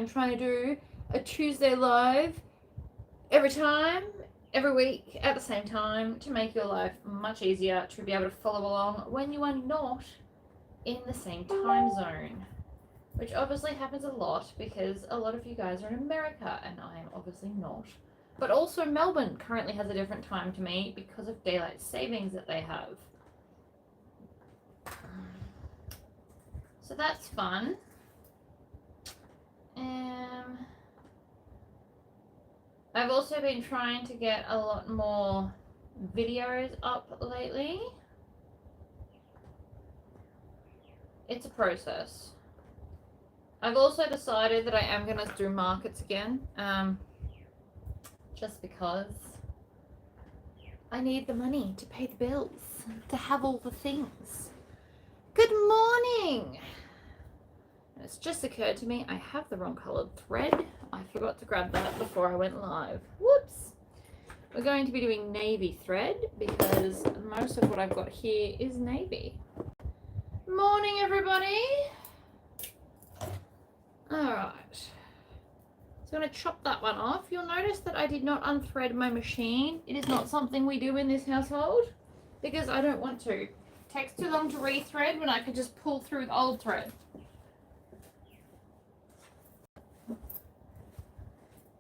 I'm trying to do a Tuesday live every week at the same time to make your life much easier to be able to follow along when you are not in the same time zone. Which obviously happens a lot because a lot of you guys are in America and I am obviously not. But also Melbourne currently has a different time to me because of daylight savings that they have. So that's fun. I've also been trying to get a lot more videos up lately. It's a process. I've also decided that I am going to do markets again, just because I need the money to pay the bills, to have all the things. Good morning! It's just occurred to me I have the wrong coloured thread. I forgot to grab that before I went live. Whoops! We're going to be doing navy thread because most of what I've got here is navy. Morning, everybody! Alright. So I'm going to chop that one off. You'll notice that I did not unthread my machine. It is not something we do in this household because I don't want to. It takes too long to rethread when I could just pull through the old thread.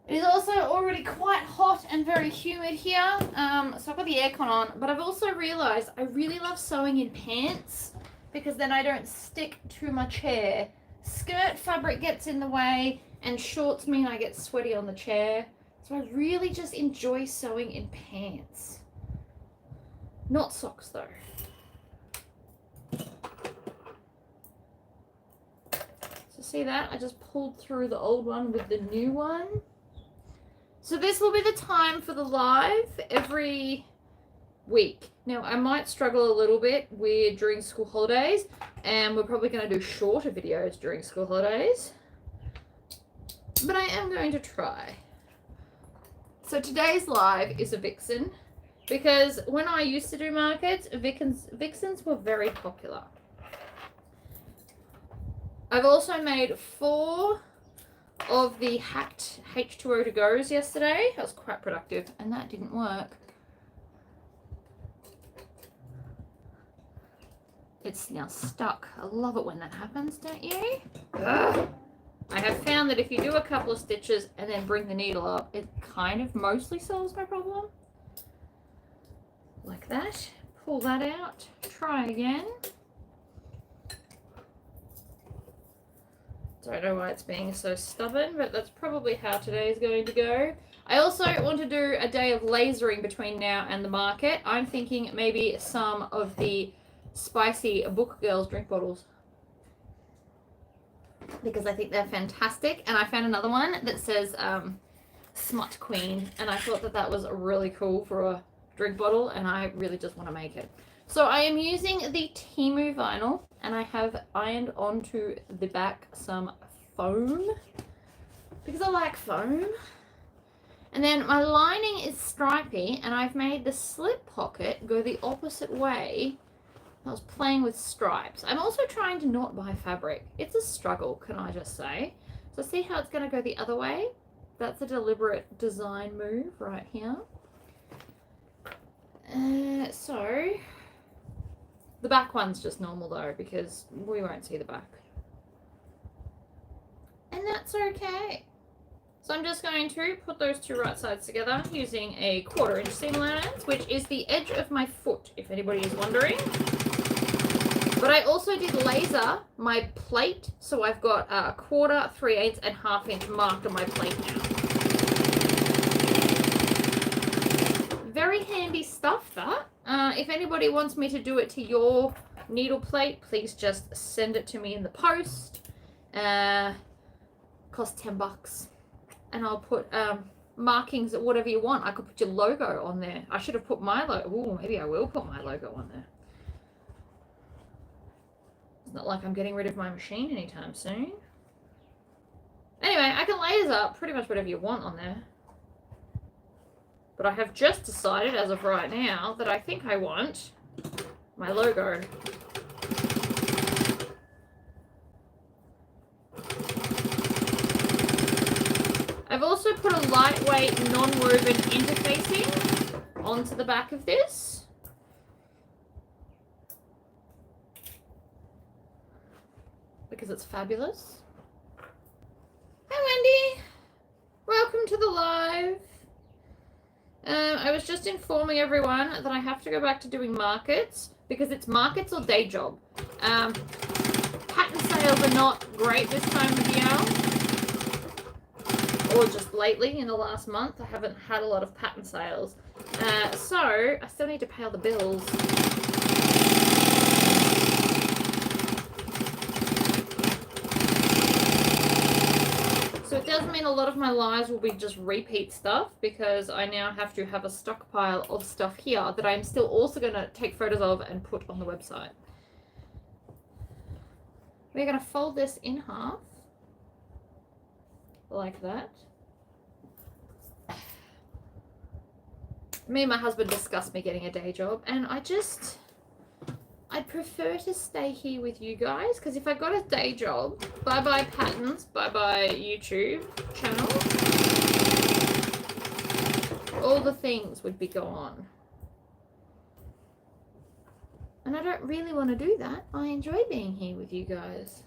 It is also already quite hot and very humid here, so I've got the aircon on, but I've also realised I really love sewing in pants because then I don't stick to my chair. Skirt fabric gets in the way and shorts mean I get sweaty on the chair, so I really just enjoy sewing in pants. Not socks though. So see that? I just pulled through the old one with the new one. So this will be the time for the live every week. Now, I might struggle a little bit with during school holidays, and we're probably going to do shorter videos during school holidays. But I am going to try. So today's live is a Vixen, because when I used to do markets, Vixens were very popular. I've also made 4 of the hacked H2O to goes yesterday. That was quite productive, and that didn't work. It's now stuck. I love it when that happens, don't you? Ugh. I have found that if you do a couple of stitches and then bring the needle up, it kind of mostly solves my problem. Like that. Pull that out. Try again. Don't know why it's being so stubborn, but that's probably how today is going to go. I also want to do a day of lasering between now and the market. I'm thinking maybe some of the spicy Book Girls drink bottles, because I think they're fantastic. And I found another one that says Smut Queen, and I thought that that was really cool for a drink bottle, and I really just want to make it. So I am using the Temu vinyl, and I have ironed onto the back some foam because I like foam. And then my lining is stripy, and I've made the slip pocket go the opposite way. I was playing with stripes. I'm also trying to not buy fabric. It's a struggle, can I just say. So see how it's going to go the other way? That's a deliberate design move right here. So the back one's just normal though, because we won't see the back. And that's okay. So I'm just going to put those two right sides together using a 1/4 inch seam allowance, which is the edge of my foot, if anybody is wondering. But I also did laser my plate, so I've got 1/4, 3/8, and 1/2 inch marked on my plate now. Very handy stuff, that. If anybody wants me to do it to your needle plate, please just send it to me in the post. Costs $10. And I'll put markings, whatever you want. I could put your logo on there. I should have put my logo. Ooh, maybe I will put my logo on there. It's not like I'm getting rid of my machine anytime soon. Anyway, I can laser pretty much whatever you want on there. But I have just decided, as of right now, that I think I want my logo. I've also put a lightweight non-woven interfacing onto the back of this. Because it's fabulous. Hi, Wendy. Welcome to the live. I was just informing everyone that I have to go back to doing markets because it's markets or day job. Pattern sales are not great this time of year, or just lately in the last month. I haven't had a lot of pattern sales, so I still need to pay all the bills. So it does mean a lot of my lives will be just repeat stuff because I now have to have a stockpile of stuff here that I'm still also going to take photos of and put on the website. We're going to fold this in half like that. Me and my husband discussed me getting a day job, and I'd prefer to stay here with you guys because if I got a day job, bye-bye patterns, bye-bye YouTube channel, all the things would be gone. And I don't really want to do that. I enjoy being here with you guys.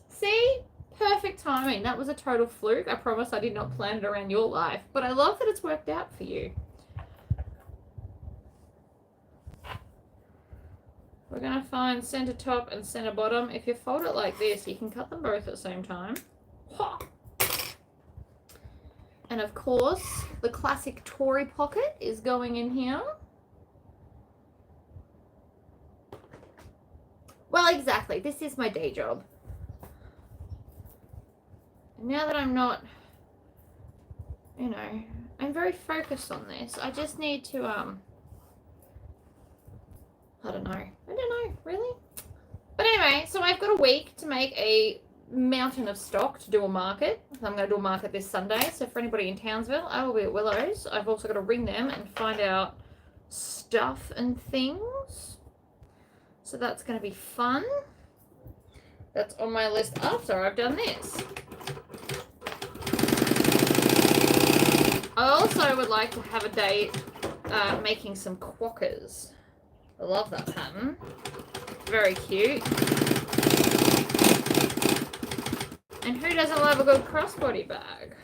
See? Perfect timing. That was a total fluke. I promise I did not plan it around your life, but I love that it's worked out for you. We're going to find center top and center bottom. If you fold it like this, you can cut them both at the same time. And of course, the classic Tori pocket is going in here. Well, exactly. This is my day job. And now that I'm not, you know, I'm very focused on this. I just need to, I don't know, really. But anyway, so I've got a week to make a mountain of stock to do a market. I'm going to do a market this Sunday. So for anybody in Townsville, I will be at Willow's. I've also got to ring them and find out stuff and things. So that's going to be fun. That's on my list after I've done this. I also would like to have a day making some quokkas. I love that pattern. Very cute. And who doesn't love a good crossbody bag?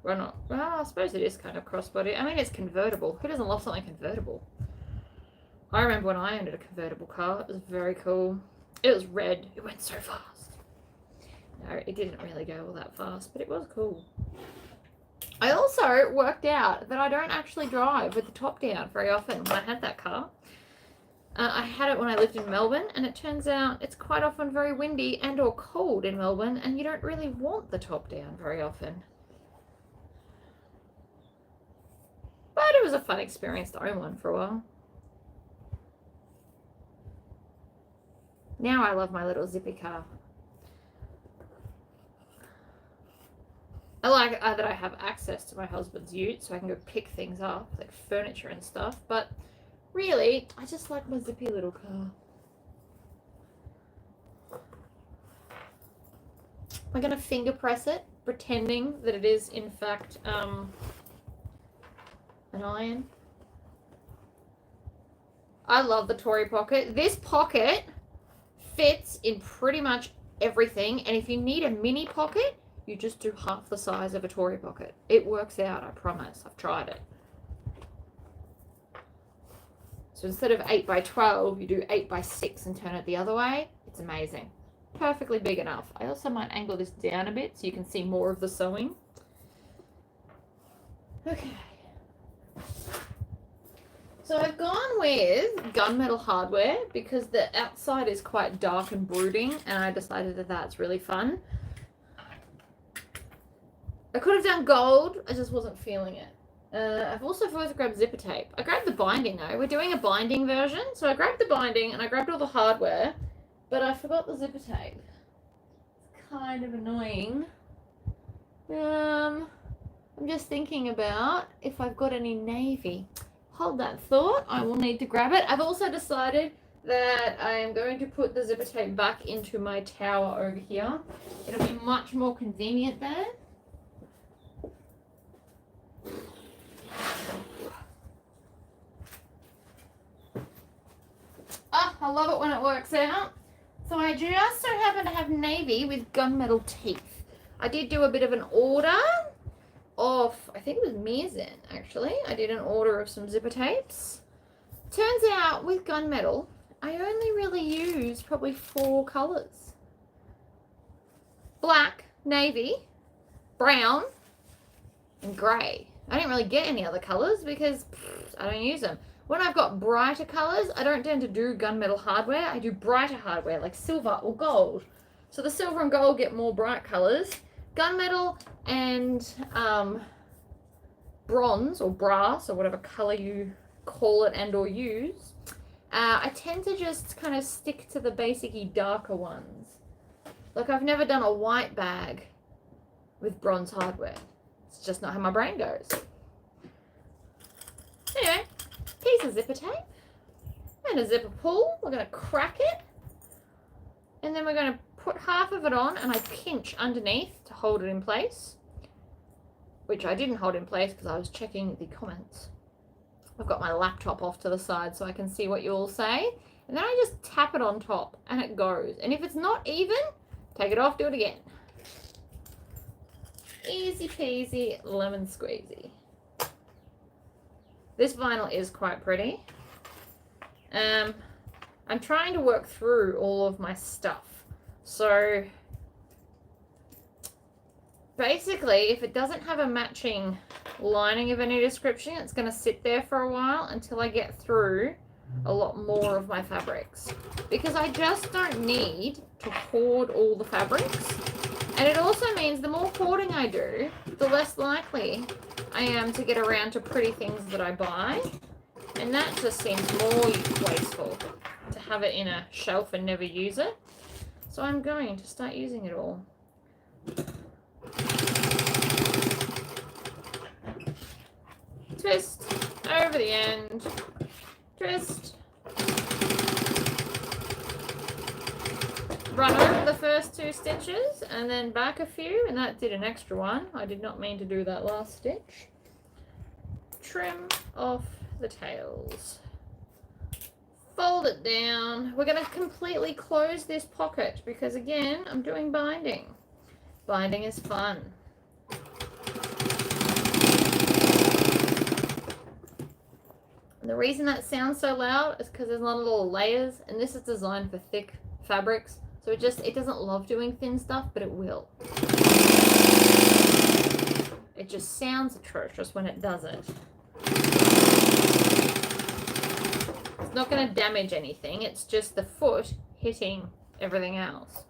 Well, not. Well, I suppose it is kind of crossbody. I mean, it's convertible. Who doesn't love something convertible? I remember when I owned a convertible car. It was very cool. It was red. It went so fast. No, it didn't really go all that fast, but it was cool. I also worked out that I don't actually drive with the top down very often when I had that car. I had it when I lived in Melbourne, and it turns out it's quite often very windy and or cold in Melbourne, and you don't really want the top down very often. But it was a fun experience to own one for a while. Now I love my little zippy car. I like that I have access to my husband's ute so I can go pick things up, like furniture and stuff, but really, I just like my zippy little car. I'm going to finger press it, pretending that it is, in fact, an iron. I love the Tori pocket. This pocket fits in pretty much everything, and if you need a mini pocket, you just do half the size of a Tori pocket. It works out, I promise. I've tried it. So instead of 8 by 12, you do 8 by 6 and turn it the other way. It's amazing. Perfectly big enough. I also might angle this down a bit so you can see more of the sewing. Okay. So I've gone with gunmetal hardware because the outside is quite dark and brooding, and I decided that that's really fun. I could have done gold, I just wasn't feeling it. I've also grabbed zipper tape. I grabbed the binding though. We're doing a binding version, so I grabbed the binding and I grabbed all the hardware, but I forgot the zipper tape. It's kind of annoying. I'm just thinking about if I've got any navy. Hold that thought, I will need to grab it. I've also decided that I am going to put the zipper tape back into my tower over here. It'll be much more convenient there. Ah, I love it when it works out. So I just so happen to have navy with gunmetal teeth. I did do a bit of an order of, I think it was Vixen actually. I did an order of some zipper tapes. Turns out with gunmetal, I only really use probably 4 colors. Black, navy, brown, and grey. I didn't really get any other colors because I don't use them. When I've got brighter colors, I don't tend to do gunmetal hardware. I do brighter hardware like silver or gold. So the silver and gold get more bright colors. Gunmetal and bronze or brass or whatever color you call it and or use, I tend to just kind of stick to the basic-y darker ones. Like I've never done a white bag with bronze hardware. It's just not how my brain goes. Anyway, piece of zipper tape and a zipper pull. We're going to crack it and then we're going to put half of it on and I pinch underneath to hold it in place, which I didn't hold in place because I was checking the comments. I've got my laptop off to the side so I can see what you all say, and then I just tap it on top and it goes. And if it's not even, take it off, do it again. Easy peasy lemon squeezy. This vinyl is quite pretty. I'm trying to work through all of my stuff. So basically, if it doesn't have a matching lining of any description, it's going to sit there for a while until I get through a lot more of my fabrics. Because I just don't need to hoard all the fabrics. And it also means the more hoarding I do, the less likely I am to get around to pretty things that I buy. And that just seems more wasteful to have it in a shelf and never use it. So I'm going to start using it all. Twist over the end, twist, run over the first 2 stitches and then back a few, and that did an extra one. I did not mean to do that last stitch. Trim off the tails. Fold it down. We're going to completely close this pocket because again, I'm doing binding. Binding is fun. And the reason that sounds so loud is because there's a lot of little layers, and this is designed for thick fabrics, so it doesn't love doing thin stuff, but it will. It just sounds atrocious when it does it. It's not going to damage anything, it's just the foot hitting everything else.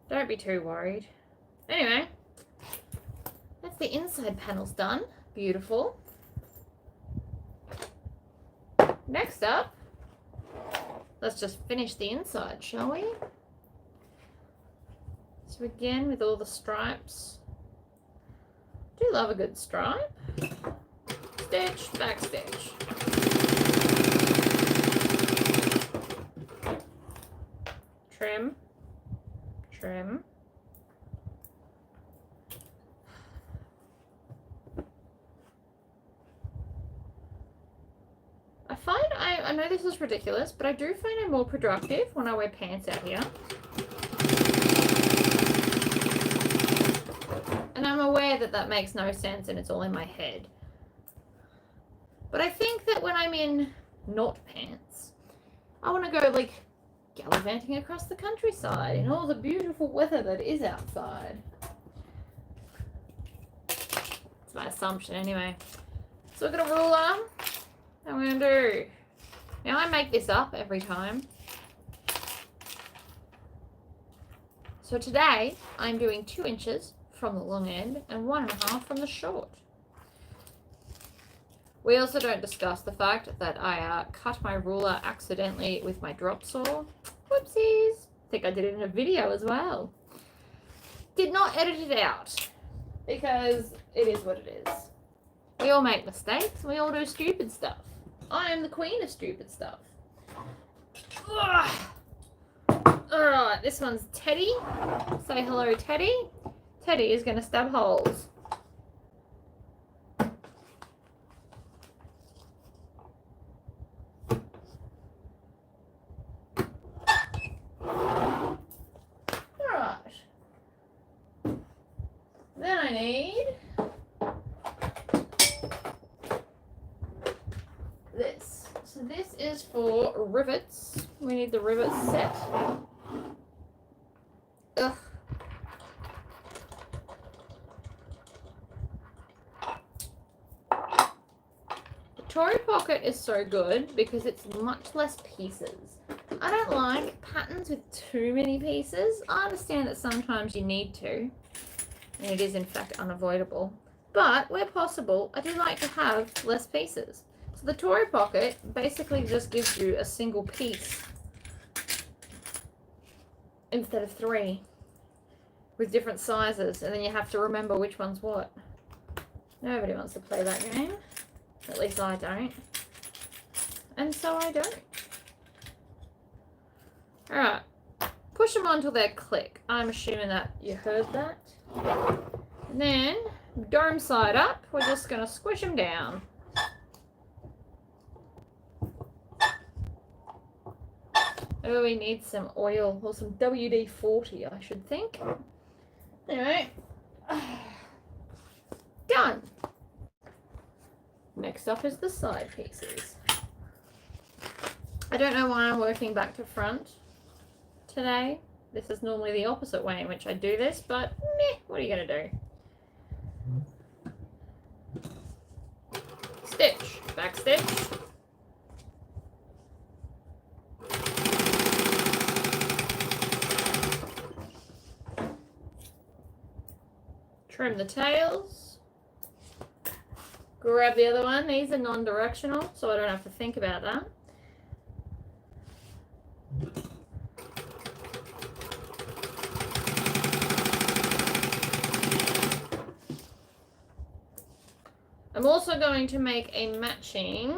Don't be too worried. Anyway, that's the inside panels done. Beautiful. Next up, let's just finish the inside, shall we? So again, with all the stripes, do love a good stripe. Stitch, back stitch. Trim, trim. I know this is ridiculous, but I do find I'm more productive when I wear pants out here. And I'm aware that that makes no sense and it's all in my head. But I think that when I'm in not pants, I want to go like gallivanting across the countryside in all the beautiful weather that is outside. It's my assumption anyway. So we've got a ruler. And we're going to do... Now I make this up every time. So today I'm doing 2 inches from the long end and 1.5 from the short. We also don't discuss the fact that I cut my ruler accidentally with my drop saw. Whoopsies. I think I did it in a video as well. Did not edit it out because it is what it is. We all make mistakes. We all do stupid stuff. I am the queen of stupid stuff. Alright, this one's Teddy. Say hello, Teddy. Teddy is going to stab holes. Alright. Then I need this. So this is for rivets. We need the rivet set. Ugh. The Tori pocket is so good because it's much less pieces. I don't like patterns with too many pieces. I understand that sometimes you need to, and it is in fact unavoidable. But where possible, I do like to have less pieces. So the Tori pocket basically just gives you a single piece instead of 3 with different sizes, and then you have to remember which one's what. Nobody wants to play that game. At least I don't. And so I don't. Alright. Push them on till they click. I'm assuming that you heard that. And then, dome side up, we're just going to squish them down. Oh, we need some oil, or some WD-40, I should think. Anyway. Done. Next up is the side pieces. I don't know why I'm working back to front today. This is normally the opposite way in which I do this, but meh, what are you going to do? Stitch, back stitch. Trim the tails. Grab the other one. These are non-directional, so I don't have to think about that. I'm also going to make a matching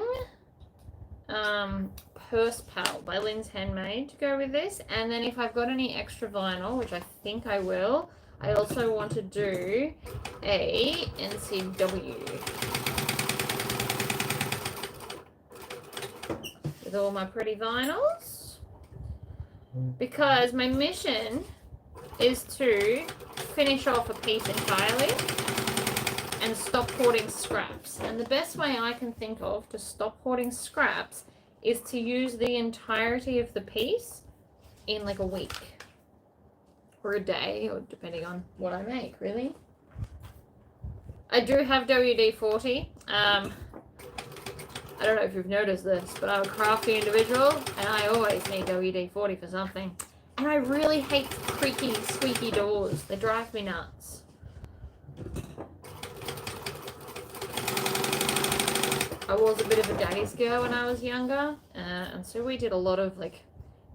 purse pal by Lynn's Handmade to go with this. And then if I've got any extra vinyl, which I think I will, I also want to do a NCW with all my pretty vinyls, because my mission is to finish off a piece entirely and stop hoarding scraps. And the best way I can think of to stop hoarding scraps is to use the entirety of the piece in like a week or a day, or depending on what I make, really. I do have WD-40. I don't know if you've noticed this, but I'm a crafty individual and I always need WD-40 for something. And I really hate creaky, squeaky doors. They drive me nuts. I was a bit of a daddy's girl when I was younger, and so we did a lot of like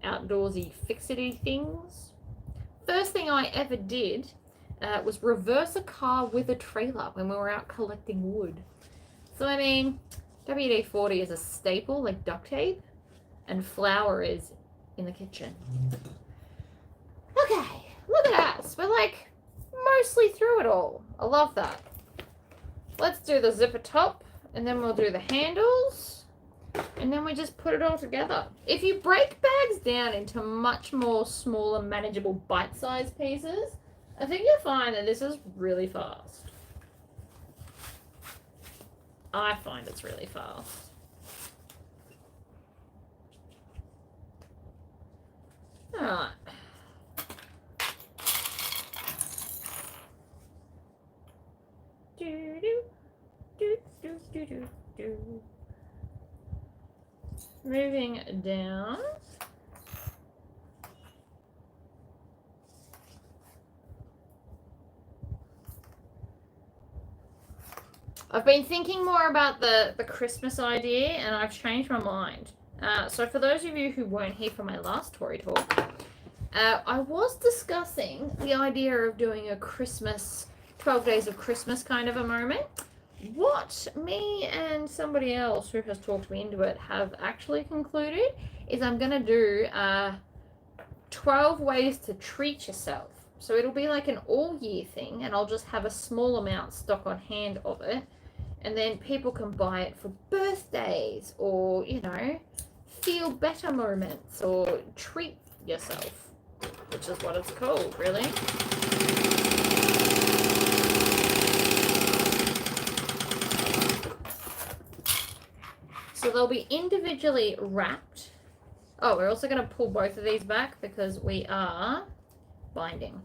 outdoorsy fixity things. First thing I ever did was reverse a car with a trailer when we were out collecting wood. So I mean, WD-40 is a staple like duct tape, and flour is in the kitchen. Okay, look at us. We're like mostly through it all. I love that. Let's do the zipper top. And then we'll do the handles, and then we just put it all together. If you break bags down into much more smaller, manageable, bite-sized pieces, I think you'll find that this is really fast. I find it's really fast. Alright. Moving down. I've been thinking more about the Christmas idea, and I've changed my mind. So for those of you who weren't here for my last Tori talk, I was discussing the idea of doing a Christmas, 12 days of Christmas kind of a moment. what me and somebody else who has talked me into it have actually concluded is I'm going to do 12 ways to treat yourself. So it'll be like an all year thing, and I'll just have a small amount stock on hand of it. And then people can buy it for birthdays or, you know, feel better moments or treat yourself, which is what it's called, really. So they'll be individually wrapped. Oh, we're also going to pull both of these back because we are binding.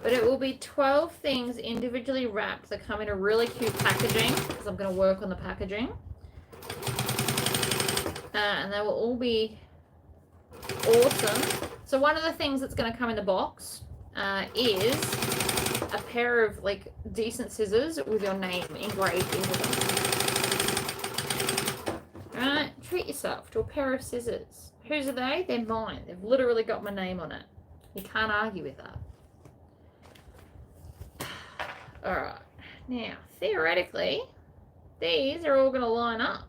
But it will be 12 things individually wrapped that come in a really cute packaging because I'm going to work on the packaging. And they will all be awesome. So one of the things that's going to come in the box is a pair of like decent scissors with your name engraved into them. Right, treat yourself to a pair of scissors. Whose are they? They're mine. They've literally got my name on it. You can't argue with that. Alright, now theoretically, these are all going to line up.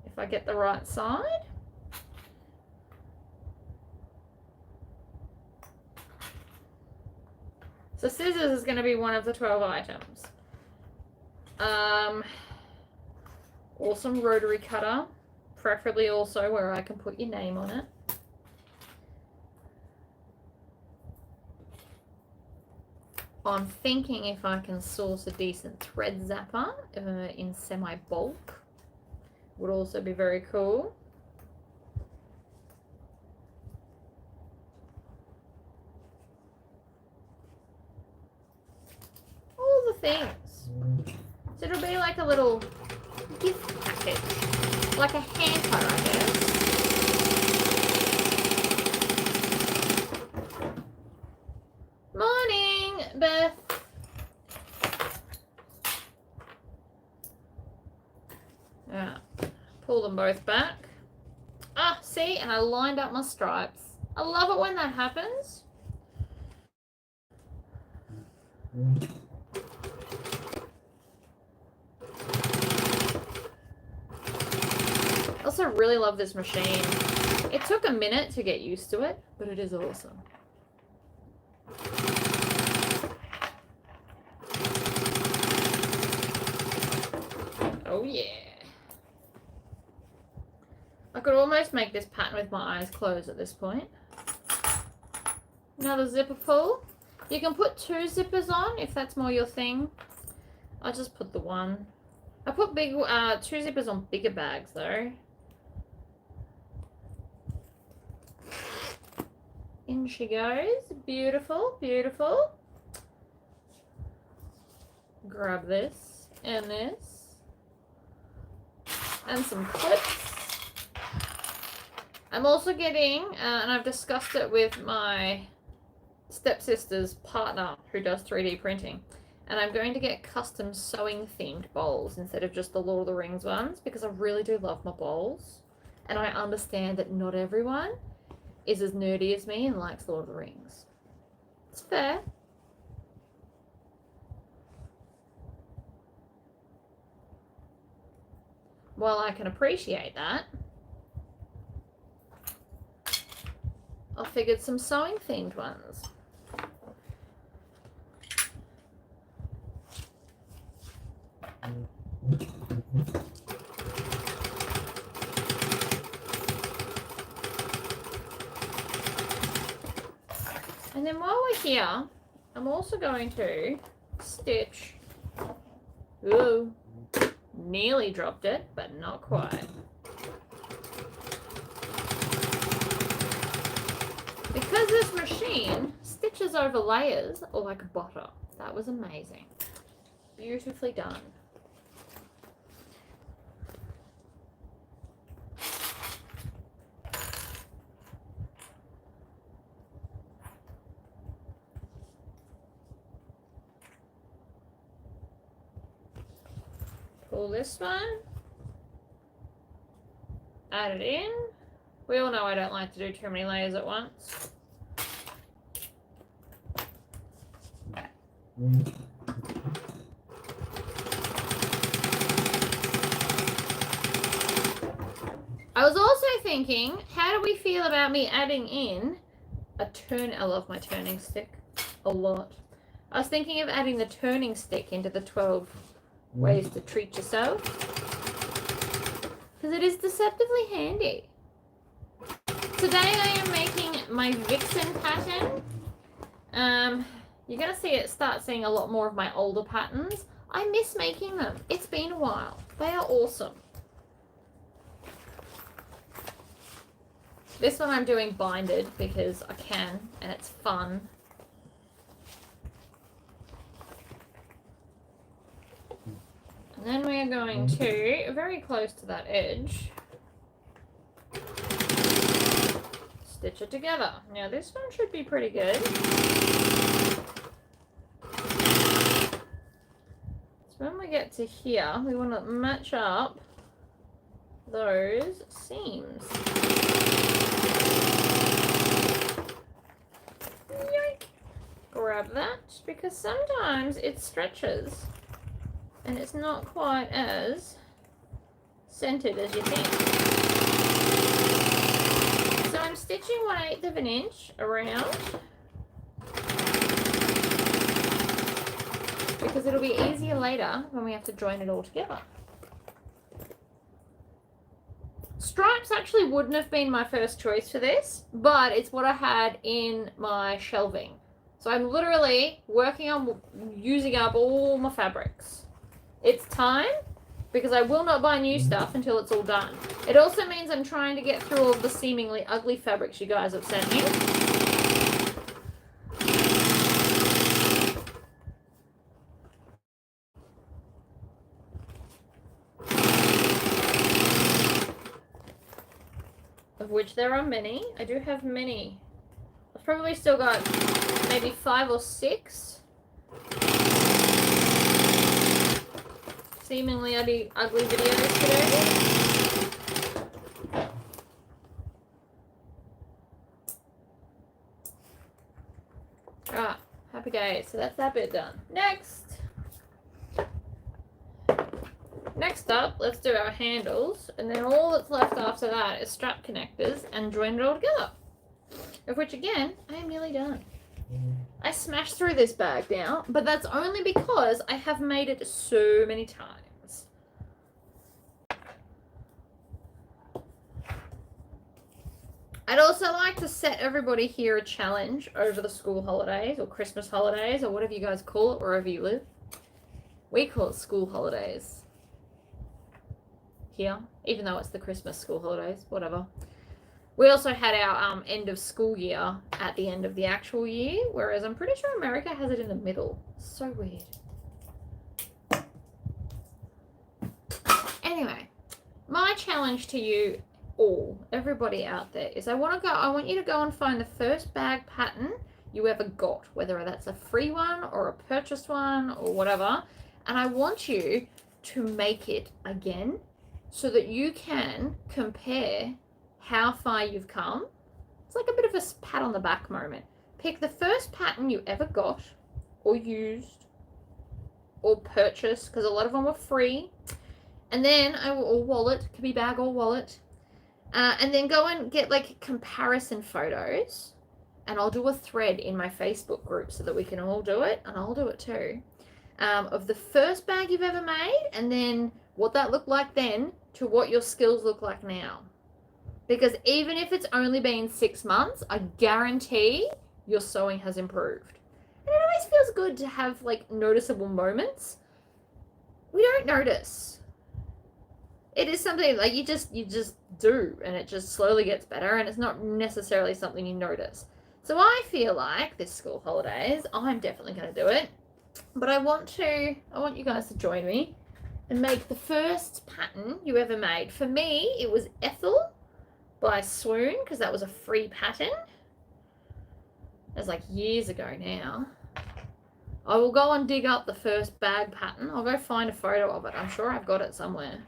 If I get the right side. So scissors is going to be one of the 12 items. Awesome rotary cutter, preferably also where I can put your name on it. I'm thinking if I can source a decent thread zapper in semi-bulk, would also be very cool. All the things. So it'll be like a little gift package, like a hamper, I guess. Morning, Beth. Pull them both back. Ah, see, and I lined up my stripes. I love it when that happens. I also really love this machine. It took a minute to get used to it, but it is awesome. Oh yeah. I could almost make this pattern with my eyes closed at this point. Another zipper pull. You can put 2 zippers on if that's more your thing. I just put the one. I put 2 zippers on bigger bags though. In she goes. Beautiful, beautiful. Grab this and this. And some clips. I'm also getting, and I've discussed it with my stepsister's partner who does 3D printing, and I'm going to get custom sewing themed bowls instead of just the Lord of the Rings ones because I really do love my bowls, and I understand that not everyone is as nerdy as me and likes Lord of the Rings. It's fair. While I can appreciate that, I figured some sewing themed ones. And then while we're here, I'm also going to stitch. Ooh, nearly dropped it, but not quite. Because this machine stitches over layers like butter. That was amazing. Beautifully done. Pull this one. Add it in. We all know I don't like to do too many layers at once. I was also thinking, how do we feel about me adding in a turn? I love my turning stick a lot. I was thinking of adding the turning stick into the 12 ways to treat yourself, because it is deceptively handy. Today I am making my Vixen pattern. You're going to see it start seeing a lot more of my older patterns. I miss making them. It's been a while. They are awesome. This one I'm doing binded because I can and it's fun. And then we are going to, very close to that edge, stitch it together. Now this one should be pretty good. So when we get to here, we want to match up those seams. Yoink. Grab that, because sometimes it stretches and it's not quite as centered as you think. So I'm stitching 1/8 of an inch around because it'll be easier later when we have to join it all together. Stripes actually wouldn't have been my first choice for this, but it's what I had in my shelving. So I'm literally working on using up all my fabrics. It's time, because I will not buy new stuff until it's all done. It also means I'm trying to get through all the seemingly ugly fabrics you guys have sent me. Of which there are many. I do have many. I've probably still got maybe 5 or 6 seemingly ugly videos today. Alright, happy days. So that's that bit done. Next up, let's do our handles, and then all that's left after that is strap connectors and join it all together. Of which, again, I am nearly done. I smashed through this bag now, but that's only because I have made it so many times. I'd also like to set everybody here a challenge over the school holidays or Christmas holidays or whatever you guys call it wherever you live. We call it school holidays here, even though it's the Christmas school holidays, whatever. We also had our end of school year at the end of the actual year, whereas I'm pretty sure America has it in the middle. So weird. Anyway, my challenge to you all, everybody out there, is I want you to go and find the first bag pattern you ever got, whether that's a free one or a purchased one or whatever, and I want you to make it again so that you can compare how far you've come. It's like a bit of a pat on the back moment. Pick the first pattern you ever got or used or purchased, because a lot of them were free, and then or wallet, could be bag or wallet, and then go and get like comparison photos, and I'll do a thread in my Facebook group so that we can all do it, and I'll do it too, of the first bag you've ever made, and then what that looked like then to what your skills look like now. Because even if it's only been 6 months, I guarantee your sewing has improved. And it always feels good to have like noticeable moments. We don't notice. It is something like you just do, and it just slowly gets better, and it's not necessarily something you notice. So I feel like this school holidays, I'm definitely going to do it. But I want you guys to join me and make the first pattern you ever made. For me, it was Ethel by Swoon, because that was a free pattern. That's like years ago now. I will go and dig up the first bag pattern. I'll go find a photo of it. I'm sure I've got it somewhere.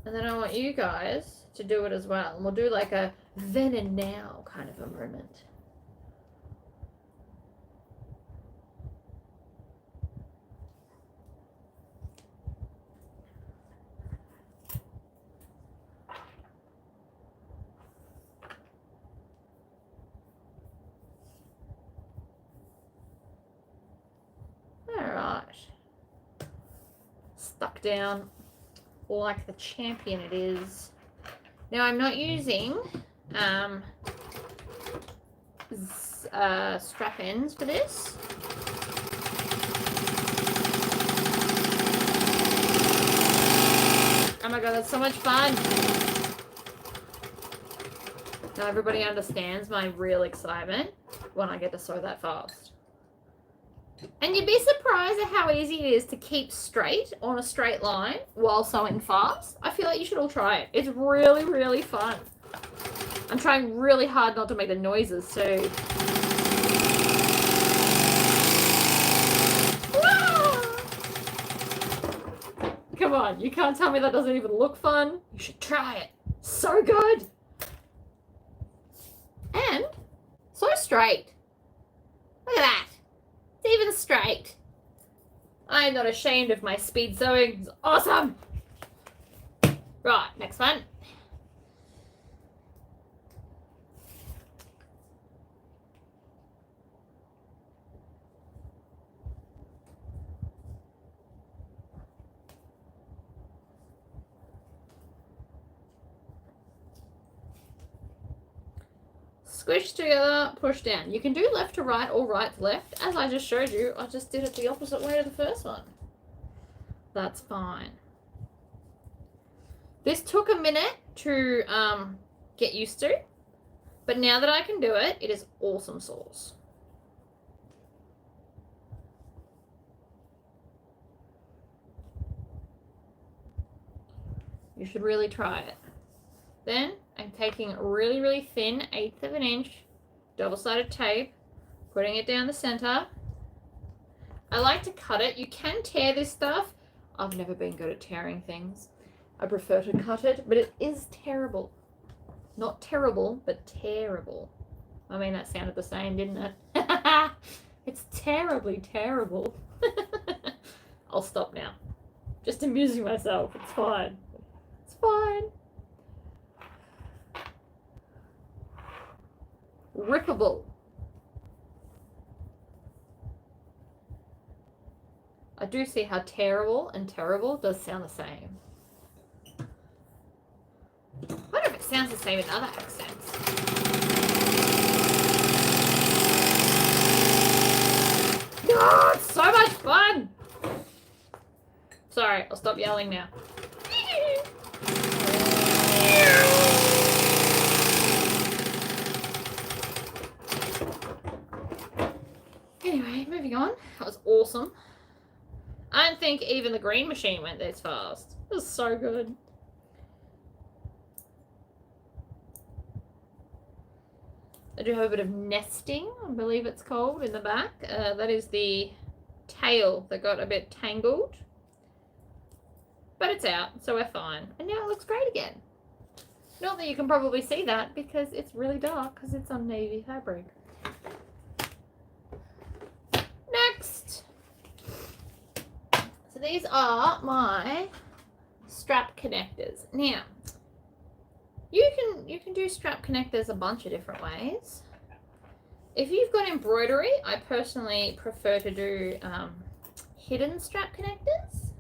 And then I want you guys to do it as well. And we'll do like a then and now kind of a moment. stuck down like the champion it is. Now I'm not using strap ends for this. Oh my god, that's so much fun. Now everybody understands my real excitement when I get to sew that fast. And you'd be surprised at how easy it is to keep straight on a straight line while sewing fast. I feel like you should all try it. It's really, really fun. I'm trying really hard not to make the noises too. Come on, you can't tell me that doesn't even look fun. You should try it. So good. And so straight. Look at that. It's even straight. I'm not ashamed of my speed sewing. It's awesome. Right, next one. Squish together, push down. You can do left to right or right to left. As I just showed you, I just did it the opposite way to the first one. That's fine. This took a minute to get used to, but now that I can do it, it is awesome sauce. You should really try it. Then I'm taking a really, really thin 1/8 of an inch double-sided tape, putting it down the center. I like to cut it. You can tear this stuff. I've never been good at tearing things. I prefer to cut it, but it is terrible. Not terrible, but terrible. I mean, that sounded the same, didn't it? It's terribly terrible. I'll stop now. Just amusing myself. It's fine. It's fine. Rippable. I do see how terrible and terrible does sound the same. I wonder if it sounds the same in other accents. Oh, it's so much fun! Sorry, I'll stop yelling now. Anyway, moving on. That was awesome. I don't think even the green machine went this fast. It was so good. I do have a bit of nesting, I believe it's called, in the back. That is the tail that got a bit tangled. But it's out, so we're fine. And now it looks great again. Not that you can probably see that because it's really dark because it's on navy fabric. Next. So these are my strap connectors. Now, you can do strap connectors a bunch of different ways. If you've got embroidery, I personally prefer to do hidden strap connectors.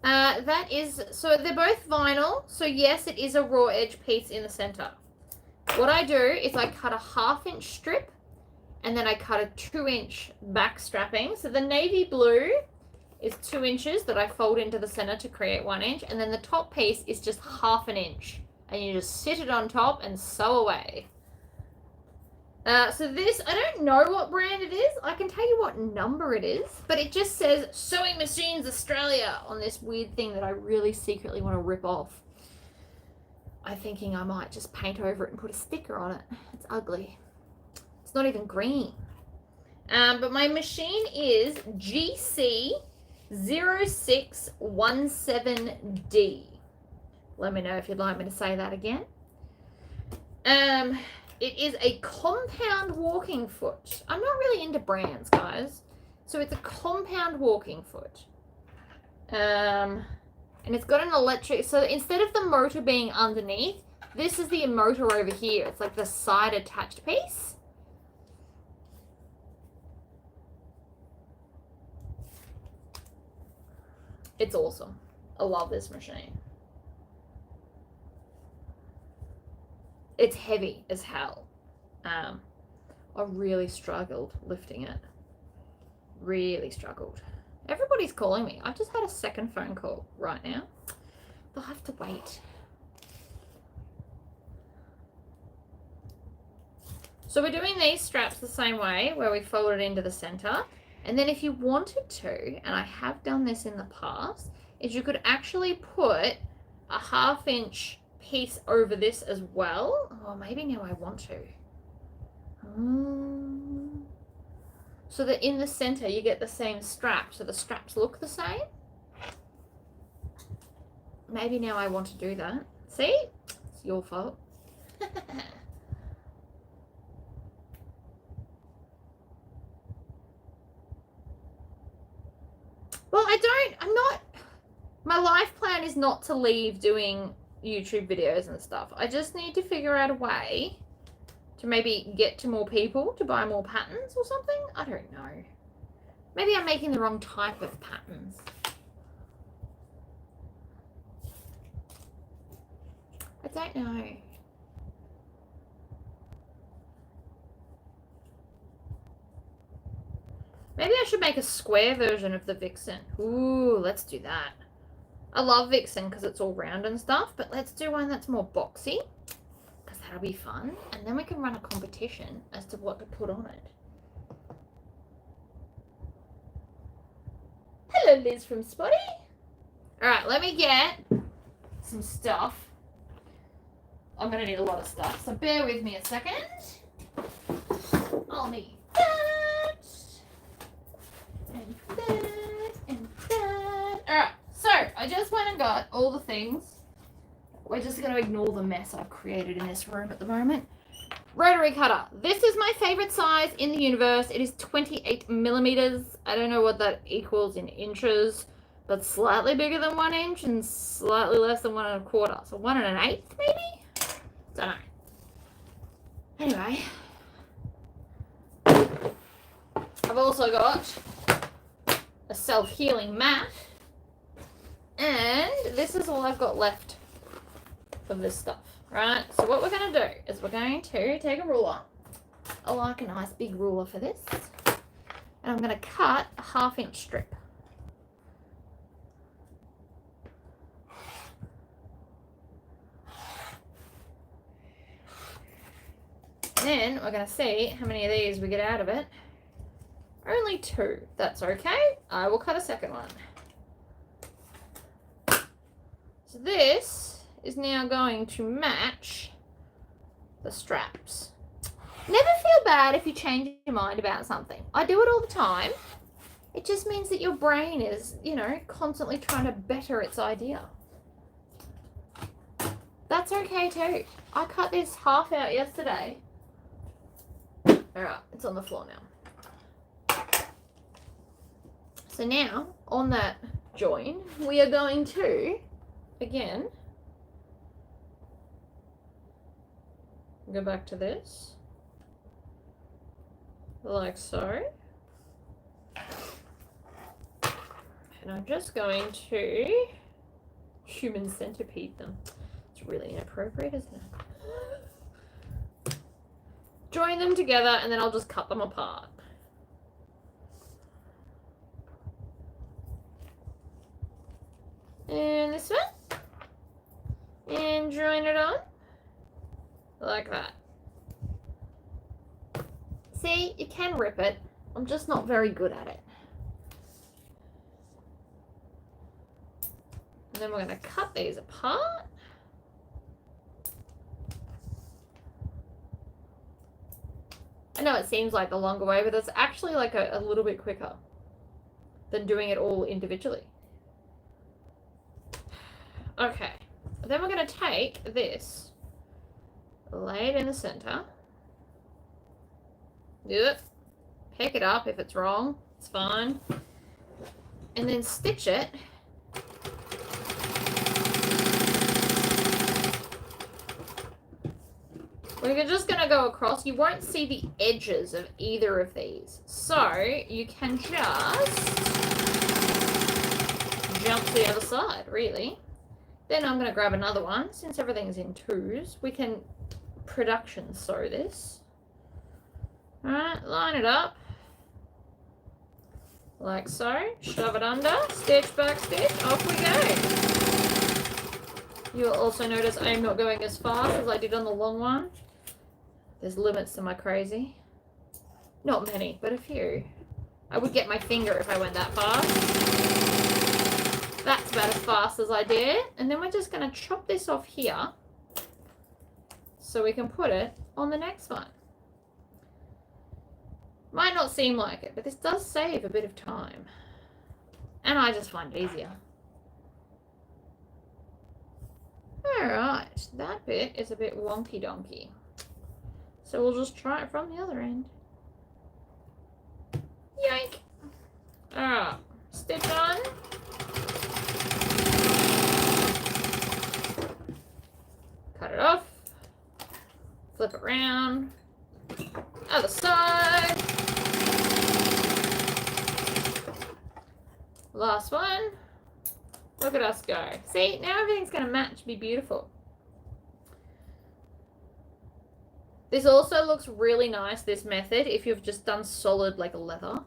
That is, so they're both vinyl. So yes, it is a raw edge piece in the center. What I do is I cut a 1/2 inch strip and then I cut a 2-inch back strapping. So the navy blue is 2 inches that I fold into the center to create 1 inch. And then the top piece is just 1/2 inch. And you just sit it on top and sew away. So this, I don't know what brand it is. I can tell you what number it is. But it just says Sewing Machines Australia on this weird thing that I really secretly want to rip off. I'm thinking I might just paint over it and put a sticker on it. It's ugly. It's not even green. But my machine is GC0617D. Let me know if you'd like me to say that again. It is a compound walking foot. I'm not really into brands, guys. So it's a compound walking foot. And it's got an electric, so instead of the motor being underneath, this is the motor over here. It's like the side attached piece. It's awesome. I love this machine. It's heavy as hell. I really struggled lifting it. Really struggled. Everybody's calling me. I've just had a second phone call right now. They'll have to wait. So we're doing these straps the same way, where we fold it into the center. And then if you wanted to, and I have done this in the past, is you could actually put a 1/2 inch piece over this as well. Oh, maybe now I want to. So that in the center you get the same strap, so the straps look the same. Maybe now I want to do that. See? It's your fault. Well, my life plan is not to leave doing YouTube videos and stuff. I just need to figure out a way to maybe get to more people to buy more patterns or something. I don't know. Maybe I'm making the wrong type of patterns. I don't know. Maybe I should make a square version of the Vixen. Ooh, let's do that. I love Vixen because it's all round and stuff, but let's do one that's more boxy, because that'll be fun. And then we can run a competition as to what to put on it. Hello, Liz from Spotty. All right, let me get some stuff. I'm going to need a lot of stuff, so bear with me a second. I'll need that, and that, and that. All right, so I just went and got all the things. We're just going to ignore the mess I've created in this room at the moment. Rotary cutter. This is my favorite size in the universe. It is 28 millimeters. I don't know what that equals in inches, but slightly bigger than 1 inch and slightly less than 1 1/4. So 1 1/8 maybe? Don't know. Anyway, I've also got a self-healing mat, and this is all I've got left of this stuff, right? So what we're going to do is we're going to take a ruler. I like a nice big ruler for this, and I'm going to cut a 1/2 inch strip. Then we're going to see how many of these we get out of it. Only 2. That's okay. I will cut a second one. So this is now going to match the straps. Never feel bad if you change your mind about something. I do it all the time. It just means that your brain is, you know, constantly trying to better its idea. That's okay too. I cut this half out yesterday. Alright, it's on the floor now. So now, on that join, we are going to, again, go back to this, like so. And I'm just going to human centipede them. It's really inappropriate, isn't it? Join them together, and then I'll just cut them apart. And this one. And join it on. Like that. See, you can rip it. I'm just not very good at it. And then we're going to cut these apart. I know it seems like the longer way, but it's actually like a little bit quicker than doing it all individually. Okay, then we're going to take this, lay it in the center. Do it. Pick it up if it's wrong. It's fine. And then stitch it. We're just going to go across. You won't see the edges of either of these. So you can just jump to the other side, really. Then I'm going to grab another one. Since everything's in twos, we can production sew this. Alright, line it up. Like so. Shove it under. Stitch, back stitch. Off we go. You'll also notice I am not going as fast as I did on the long one. There's limits to my crazy. Not many, but a few. I would get my finger if I went that fast. That's about as fast as I did. And then we're just going to chop this off here so we can put it on the next one. Might not seem like it, but this does save a bit of time. And I just find it easier. Alright, that bit is a bit wonky donkey. So we'll just try it from the other end. Yoink! Alright, stitch on. Cut it off. Flip it around. Other side. Last one. Look at us go. See, now everything's going to match, be beautiful. This also looks really nice, this method, if you've just done solid like leather.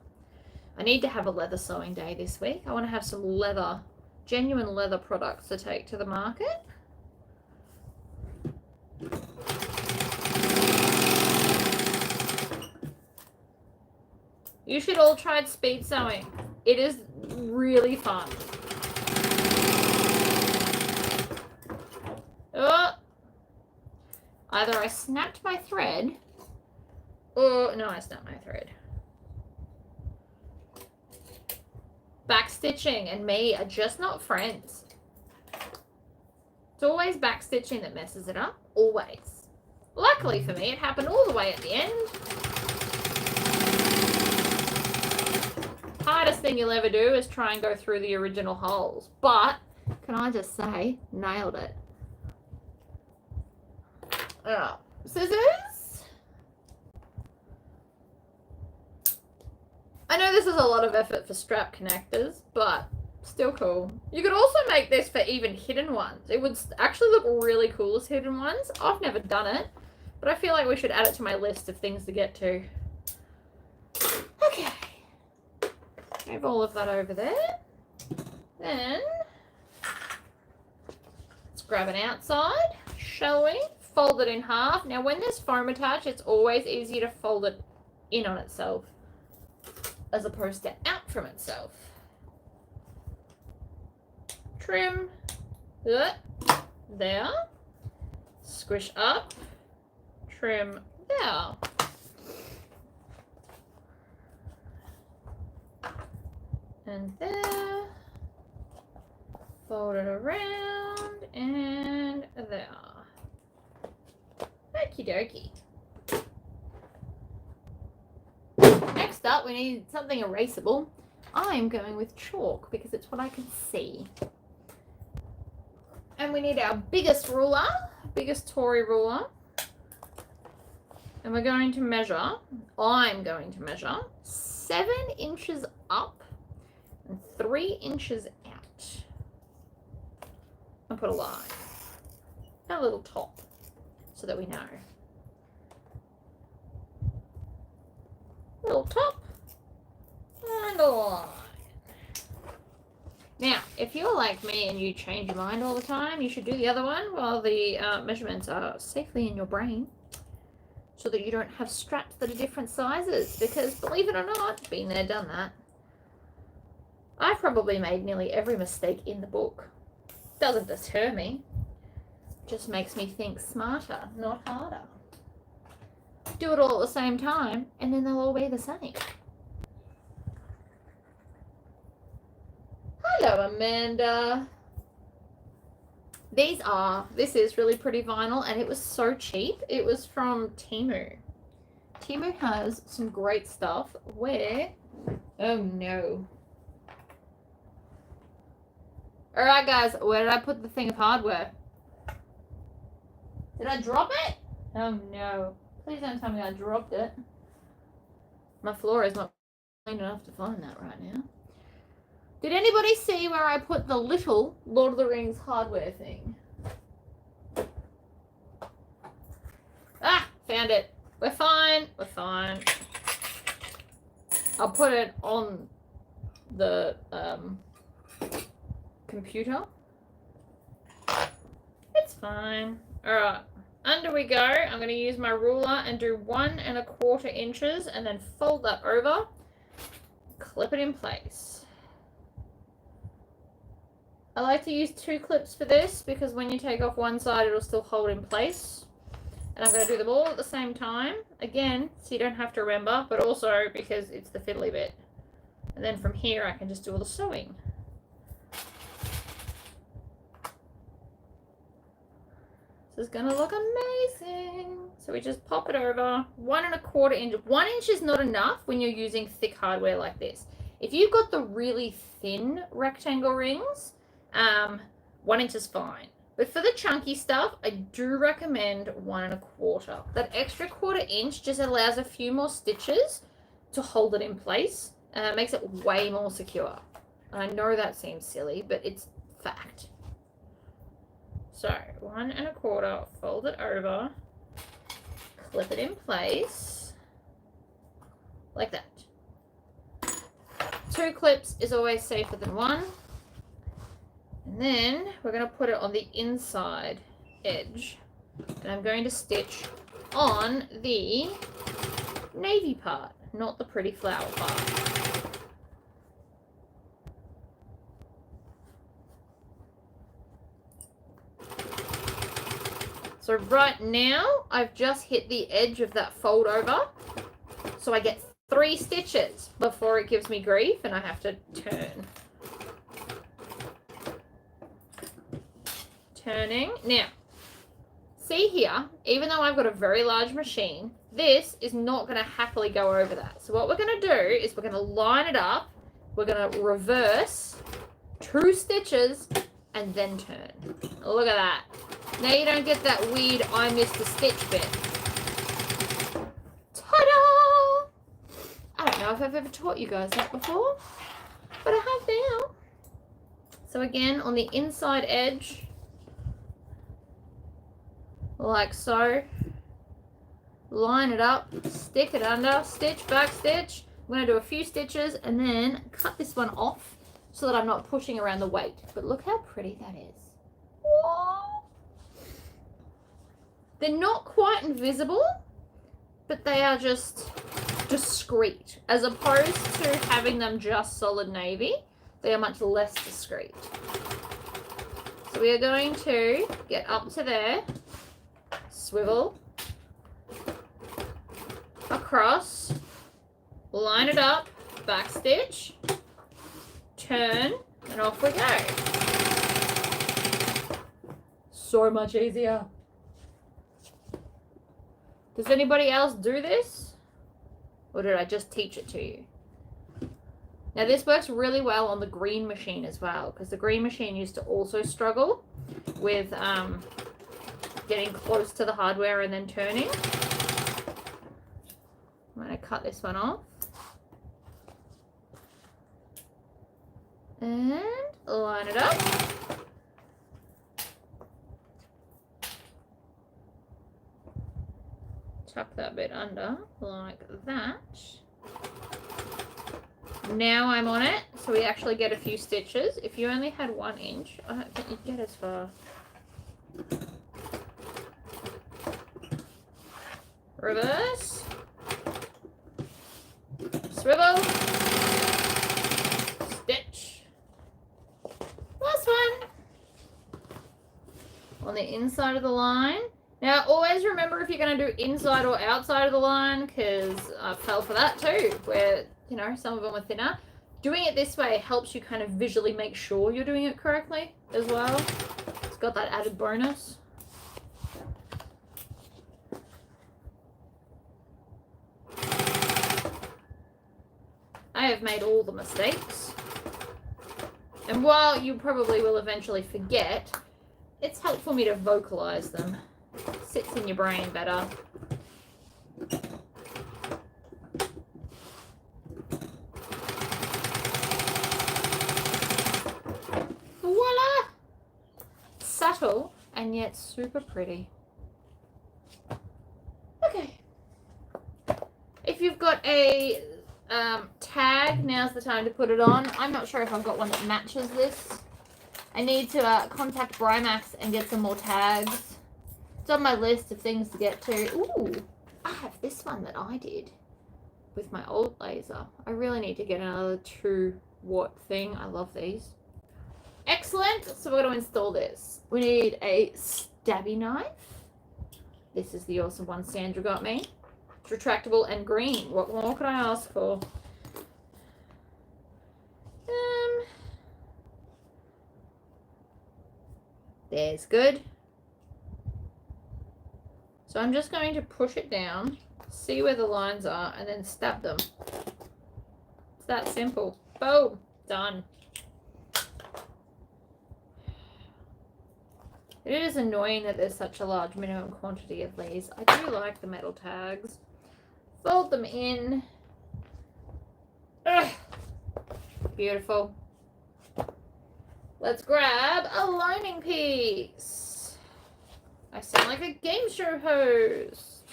I need to have a leather sewing day this week. I want to have some leather, genuine leather products to take to the market. You should all try speed sewing. It is really fun. Oh. Either I snapped my thread, or no, I snapped my thread. Backstitching and me are just not friends. It's always backstitching that messes it up. Always. Luckily for me, it happened all the way at the end. Hardest thing you'll ever do is try and go through the original holes. But, can I just say, nailed it. Scissors. I know this is a lot of effort for strap connectors, but still cool. You could also make this for even hidden ones. It would actually look really cool as hidden ones. I've never done it, but I feel like we should add it to my list of things to get to. Okay. Move all of that over there. Then, let's grab an outside, shall we? Fold it in half. Now, when there's foam attached, it's always easier to fold it in on itself as opposed to out from itself. Trim. There. Squish up. Trim there. And there. Fold it around and there. Okie dokie. Next up, we need something erasable. I'm going with chalk because it's what I can see. And we need our biggest ruler, biggest Tori ruler. And we're going to measure, I'm going to measure 7 inches up and 3 inches out. And put a line, a little top, so that we know. Little top and a line. Now, if you're like me and you change your mind all the time, you should do the other one while the measurements are safely in your brain, so that you don't have straps that are different sizes. Because believe it or not, been there, done that. I've probably made nearly every mistake in the book. Doesn't deter me. Just makes me think smarter, not harder. Do it all at the same time, and then they'll all be the same. Hello, Amanda. This is really pretty vinyl, and it was so cheap. It was from Temu. Temu has some great stuff where, oh no. All right, guys, where did I put the thing of hardware? Did I drop it? Oh no. Please don't tell me I dropped it. My floor is not clean enough to find that right now. Did anybody see where I put the little Lord of the Rings hardware thing? Ah, found it. We're fine. We're fine. I'll put it on the computer. It's fine. Alright, under we go. I'm going to use my ruler and do 1 1/4 inches and then fold that over. Clip it in place. I like to use 2 clips for this because when you take off one side, it'll still hold in place. And I'm going to do them all at the same time. Again, so you don't have to remember, but also because it's the fiddly bit. And then from here, I can just do all the sewing. This is going to look amazing. So we just pop it over. 1 1/4 inch. 1 inch is not enough when you're using thick hardware like this. If you've got the really thin rectangle rings, 1 inch is fine. But for the chunky stuff, I do recommend 1 1/4. That extra 1/4 inch just allows a few more stitches to hold it in place. And it makes it way more secure. And I know that seems silly, but it's fact. So 1 1/4, fold it over, clip it in place, like that. 2 clips is always safer than 1. And then we're going to put it on the inside edge. And I'm going to stitch on the navy part, not the pretty flower part. So right now, I've just hit the edge of that fold over. So I get 3 stitches before it gives me grief and I have to turn. Turning. Now, see here, even though I've got a very large machine, this is not going to happily go over that. So what we're going to do is we're going to line it up, we're going to reverse 2 stitches, and then turn. Look at that. Now you don't get that weird I missed a stitch bit. Ta-da! I don't know if I've ever taught you guys that before, but I have now. So again, on the inside edge, like so, line it up, stick it under, stitch, back stitch. I'm going to do a few stitches and then cut this one off so that I'm not pushing around the weight. But look how pretty that is. Whoa. They're not quite invisible, but they are just discreet. As opposed to having them just solid navy, they are much less discreet. So we are going to get up to there, swivel, across, line it up, back stitch, turn, and off we go. So much easier. Does anybody else do this? Or did I just teach it to you? Now this works really well on the green machine as well, because the green machine used to also struggle with getting close to the hardware and then turning. I'm going to cut this one off. And line it up. Tuck that bit under like that. Now I'm on it, so we actually get a few stitches. If you only had 1 inch, I don't think you'd get as far. Reverse. Swivel. Stitch. Last one. On the inside of the line. Now, always remember if you're going to do inside or outside of the line, because I fell for that too, where, you know, some of them are thinner. Doing it this way helps you kind of visually make sure you're doing it correctly as well. It's got that added bonus. I have made all the mistakes. And while you probably will eventually forget, it's helpful for me to vocalize them. Sits in your brain better. voila! Subtle and yet super pretty. Okay. If you've got a tag, now's the time to put it on. I'm not sure if I've got one that matches this. I need to contact Brymax and get some more tags. It's on my list of things to get to. Ooh, I have this one that I did with my old laser. I really need to get another 2-watt thing. I love these. Excellent. So we're going to install this. We need a stabby knife. This is the awesome one Sandra got me. It's retractable and green. What more could I ask for? There's good. So I'm just going to push it down, see where the lines are, and then stab them. It's that simple. Boom. Done. It is annoying that there's such a large minimum quantity of these. I do like the metal tags. Fold them in. Ugh. Beautiful. Let's grab a lining piece. I sound like a game show host.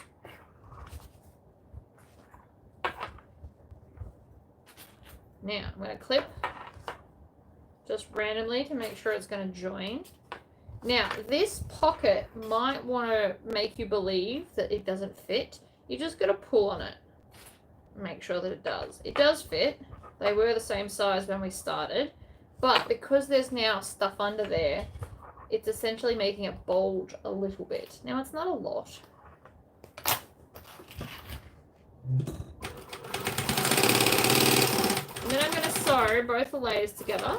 Now, I'm going to clip just randomly to make sure it's going to join. Now, this pocket might want to make you believe that it doesn't fit. You just got to pull on it. Make sure that it does. It does fit. They were the same size when we started. But because there's now stuff under there, it's essentially making it bulge a little bit. Now, it's not a lot. And then I'm going to sew both the layers together.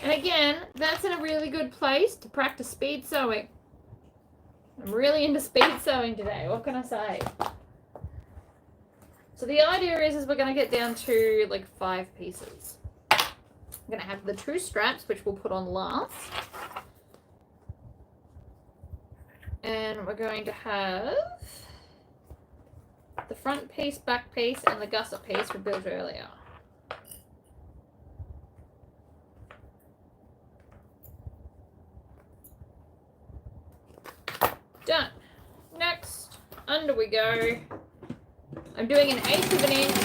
And again, that's in a really good place to practice speed sewing. I'm really into speed sewing today. What can I say? So the idea is we're going to get down to like 5 pieces. I'm going to have the 2 straps, which we'll put on last. And we're going to have the front piece, back piece, and the gusset piece we built earlier. Done. Next, under we go. I'm doing an 1/8 of an inch.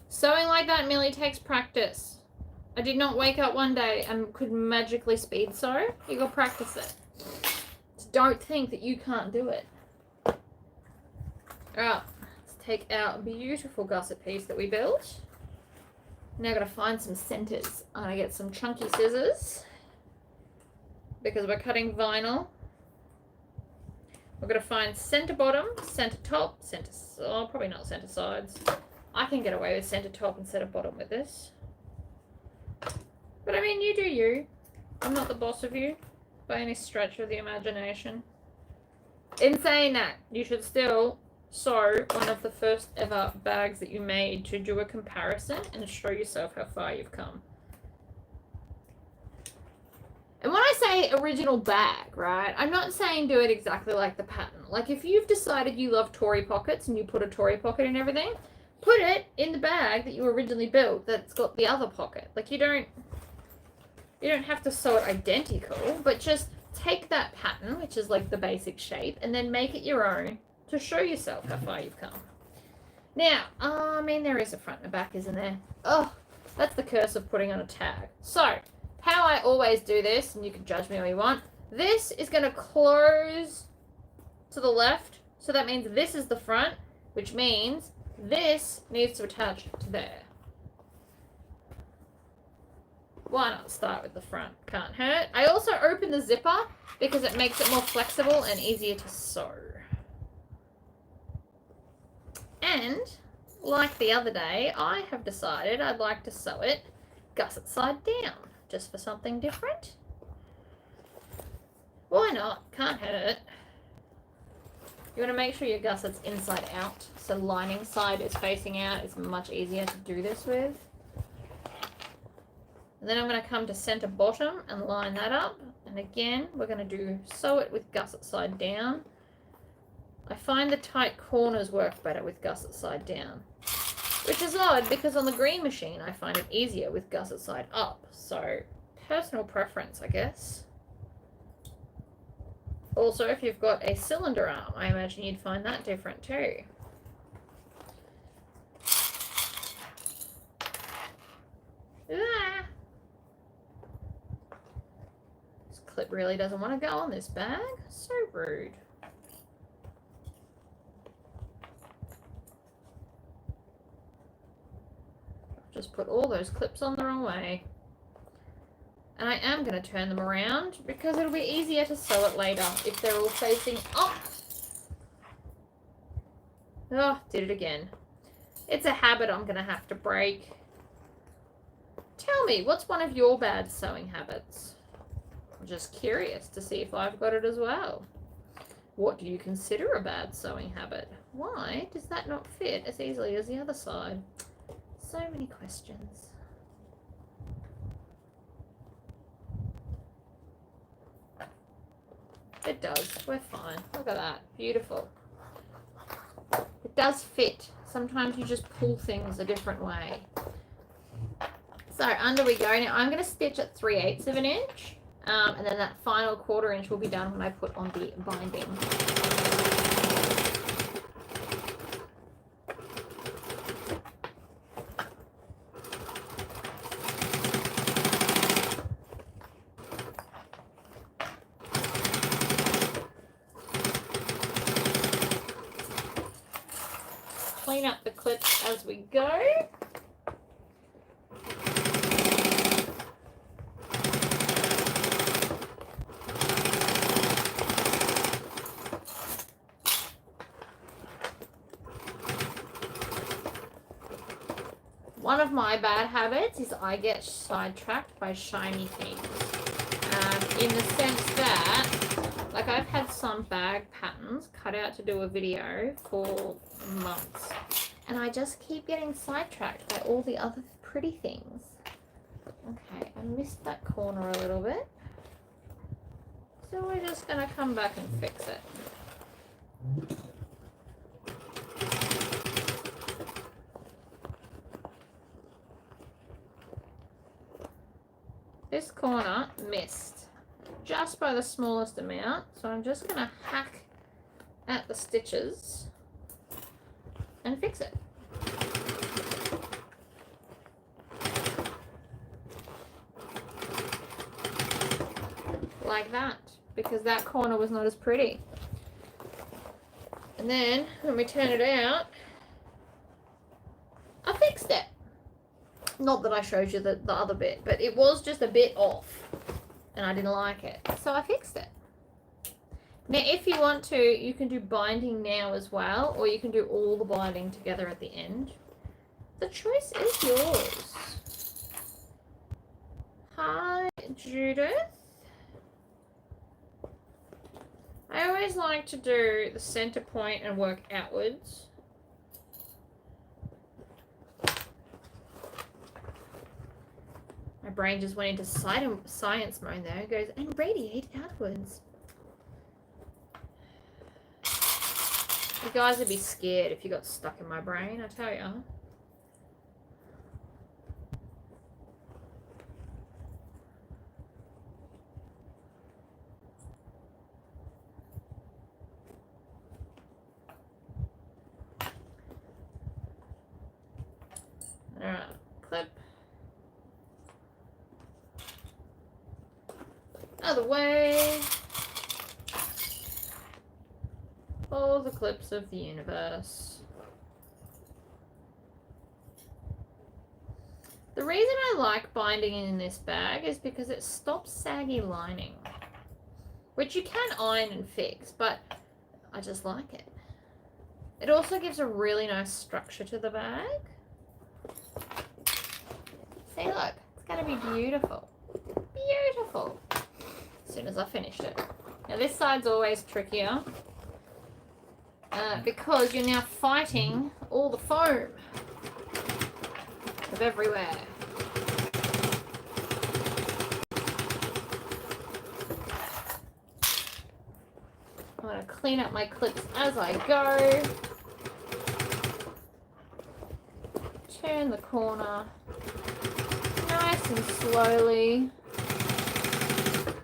Sewing like that merely takes practice. I did not wake up one day and could magically speed sew. You gotta practice it. Just don't think that you can't do it. Alright. Take our beautiful gusset piece that we built. Now I'm going to find some centers. I'm going to get some chunky scissors because we're cutting vinyl. We're going to find center bottom, center top, center, oh, probably not center sides. I can get away with center top and center bottom with this. But I mean, you do you. I'm not the boss of you by any stretch of the imagination. In saying that, you should still sew one of the first ever bags that you made to do a comparison and show yourself how far you've come. And when I say original bag, right, I'm not saying do it exactly like the pattern. Like if you've decided you love Tori pockets and you put a Tori pocket in everything, put it in the bag that you originally built that's got the other pocket. Like you don't have to sew it identical, but just take that pattern, which is like the basic shape, and then make it your own to show yourself how far you've come. Now, I mean, there is a front and a back, isn't there? Oh, that's the curse of putting on a tag. So, how I always do this, and you can judge me all you want, this is going to close to the left, so that means this is the front, which means this needs to attach to there. Why not start with the front? Can't hurt. I also open the zipper because it makes it more flexible and easier to sew. And, like the other day, I have decided I'd like to sew it gusset side down, just for something different. Why not? Can't hurt. You want to make sure your gusset's inside out, so lining side is facing out. It's much easier to do this with. And then I'm going to come to center bottom and line that up. And again, we're going to sew it with gusset side down. I find the tight corners work better with gusset side down, which is odd because on the green machine I find it easier with gusset side up. So personal preference, I guess. Also, if you've got a cylinder arm, I imagine you'd find that different too. Ah. This clip really doesn't want to go on this bag. So rude. Just put all those clips on the wrong way. And I am going to turn them around because it'll be easier to sew it later if they're all facing up. Oh, did it again. It's a habit I'm going to have to break. Tell me, what's one of your bad sewing habits? I'm just curious to see if I've got it as well. What do you consider a bad sewing habit? Why does that not fit as easily as the other side? So many questions. It does. We're fine. Look at that. Beautiful. It does fit. Sometimes you just pull things a different way. So under we go. Now I'm going to stitch at 3/8 of an inch. And then that final 1/4 inch will be done when I put on the binding. Clean up the clips as we go. One of my bad habits is I get sidetracked by shiny things. In the sense that, like, I've had some bag patterns cut out to do a video for months, and I just keep getting sidetracked by all the other pretty things. Okay, I missed that corner a little bit, so we're just going to come back and fix it. This corner missed just by the smallest amount, so I'm just going to hack at the stitches and fix it. Like that, because that corner was not as pretty. And then when we turn it out, I fixed it. Not that I showed you the other bit, but it was just a bit off and I didn't like it, so I fixed it. Now if you want to, you can do binding now as well, or you can do all the binding together at the end. The choice is yours. Hi Judith. I always like to do the center point and work outwards. My brain just went into science mode there. It goes, and radiate outwards. You guys would be scared if you got stuck in my brain, I tell you. Alright, clip. Other way. All the clips of the universe. The reason I like binding in this bag is because it stops saggy lining, which you can iron and fix, but I just like it. It also gives a really nice structure to the bag. See, look, it's going to be beautiful. Beautiful. As soon as I finished it. Now this side's always trickier because you're now fighting all the foam of everywhere. I'm going to clean up my clips as I go. Turn the corner nice and slowly.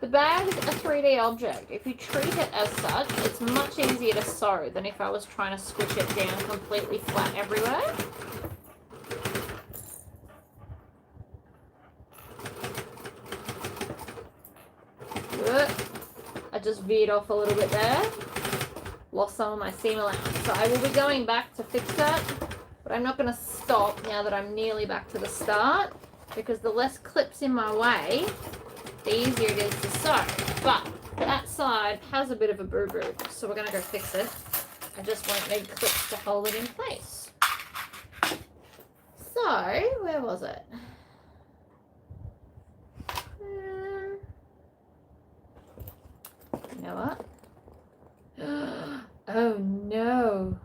The bag is a 3D object. If you treat it as such, it's much easier to sew than if I was trying to squish it down completely flat everywhere. I just veered off a little bit there. Lost some of my seam allowance. So I will be going back to fix that, but I'm not going to stop now that I'm nearly back to the start, because the less clips in my way, the easier it is to sew. But that side has a bit of a boo-boo, so we're going to go fix it. I just won't need clips to hold it in place. So, where was it? You know what? Oh no.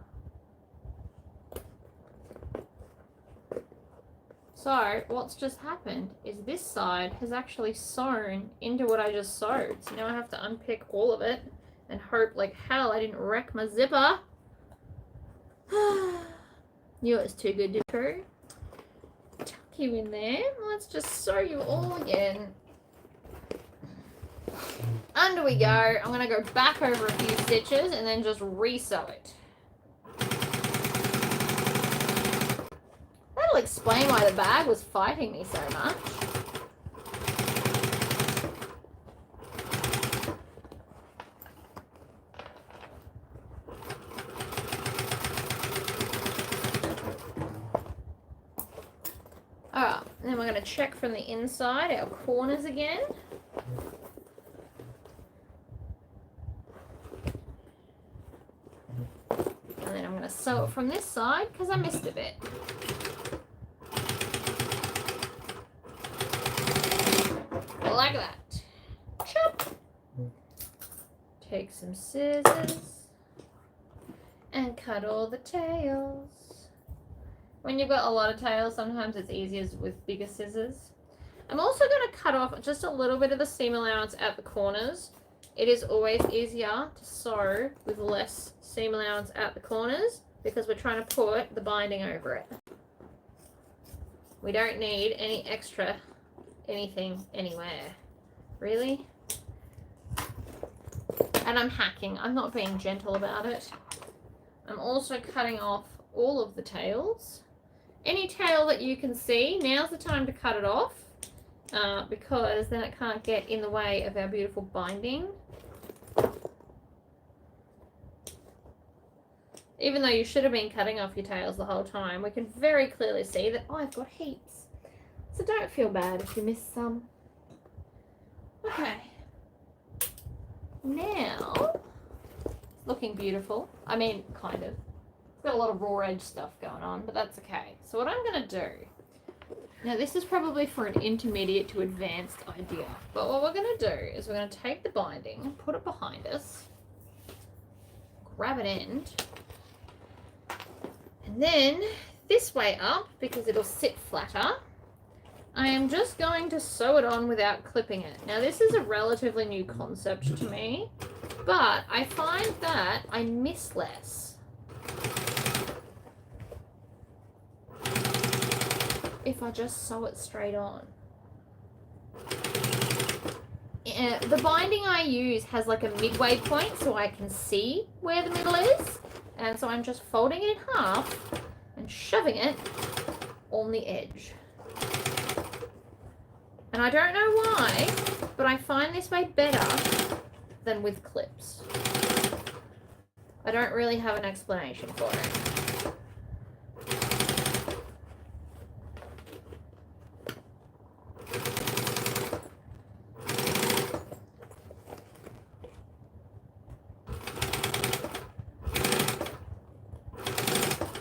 So, what's just happened is this side has actually sewn into what I just sewed. So now I have to unpick all of it and hope like hell I didn't wreck my zipper. Knew it was too good to be true. Tuck you in there. Let's just sew you all again. Under we go. I'm going to go back over a few stitches and then just re-sew it. That'll explain why the bag was fighting me so much. Alright, then we're going to check from the inside our corners again. And then I'm going to sew it from this side because I missed a bit. Like that. Chop. Take some scissors and cut all the tails. When you've got a lot of tails, sometimes it's easier with bigger scissors. I'm also going to cut off just a little bit of the seam allowance at the corners. It is always easier to sew with less seam allowance at the corners because we're trying to put the binding over it. We don't need any extra anything anywhere, really. And I'm hacking. I'm not being gentle about it. I'm also cutting off all of the tails. Any tail that you can see, now's the time to cut it off because then it can't get in the way of our beautiful binding. Even though you should have been cutting off your tails the whole time, we can very clearly see that, oh, I've got heaps. So don't feel bad if you miss some. Okay. Now, it's looking beautiful. I mean, kind of. It's got a lot of raw edge stuff going on, but that's okay. So what I'm going to do, now this is probably for an intermediate to advanced idea, but what we're going to do is we're going to take the binding, put it behind us, grab an end, and then this way up, because it'll sit flatter, I am just going to sew it on without clipping it. Now this is a relatively new concept to me, but I find that I miss less if I just sew it straight on. The binding I use has like a midway point so I can see where the middle is, and so I'm just folding it in half and shoving it on the edge. And I don't know why, but I find this way better than with clips. I don't really have an explanation for it.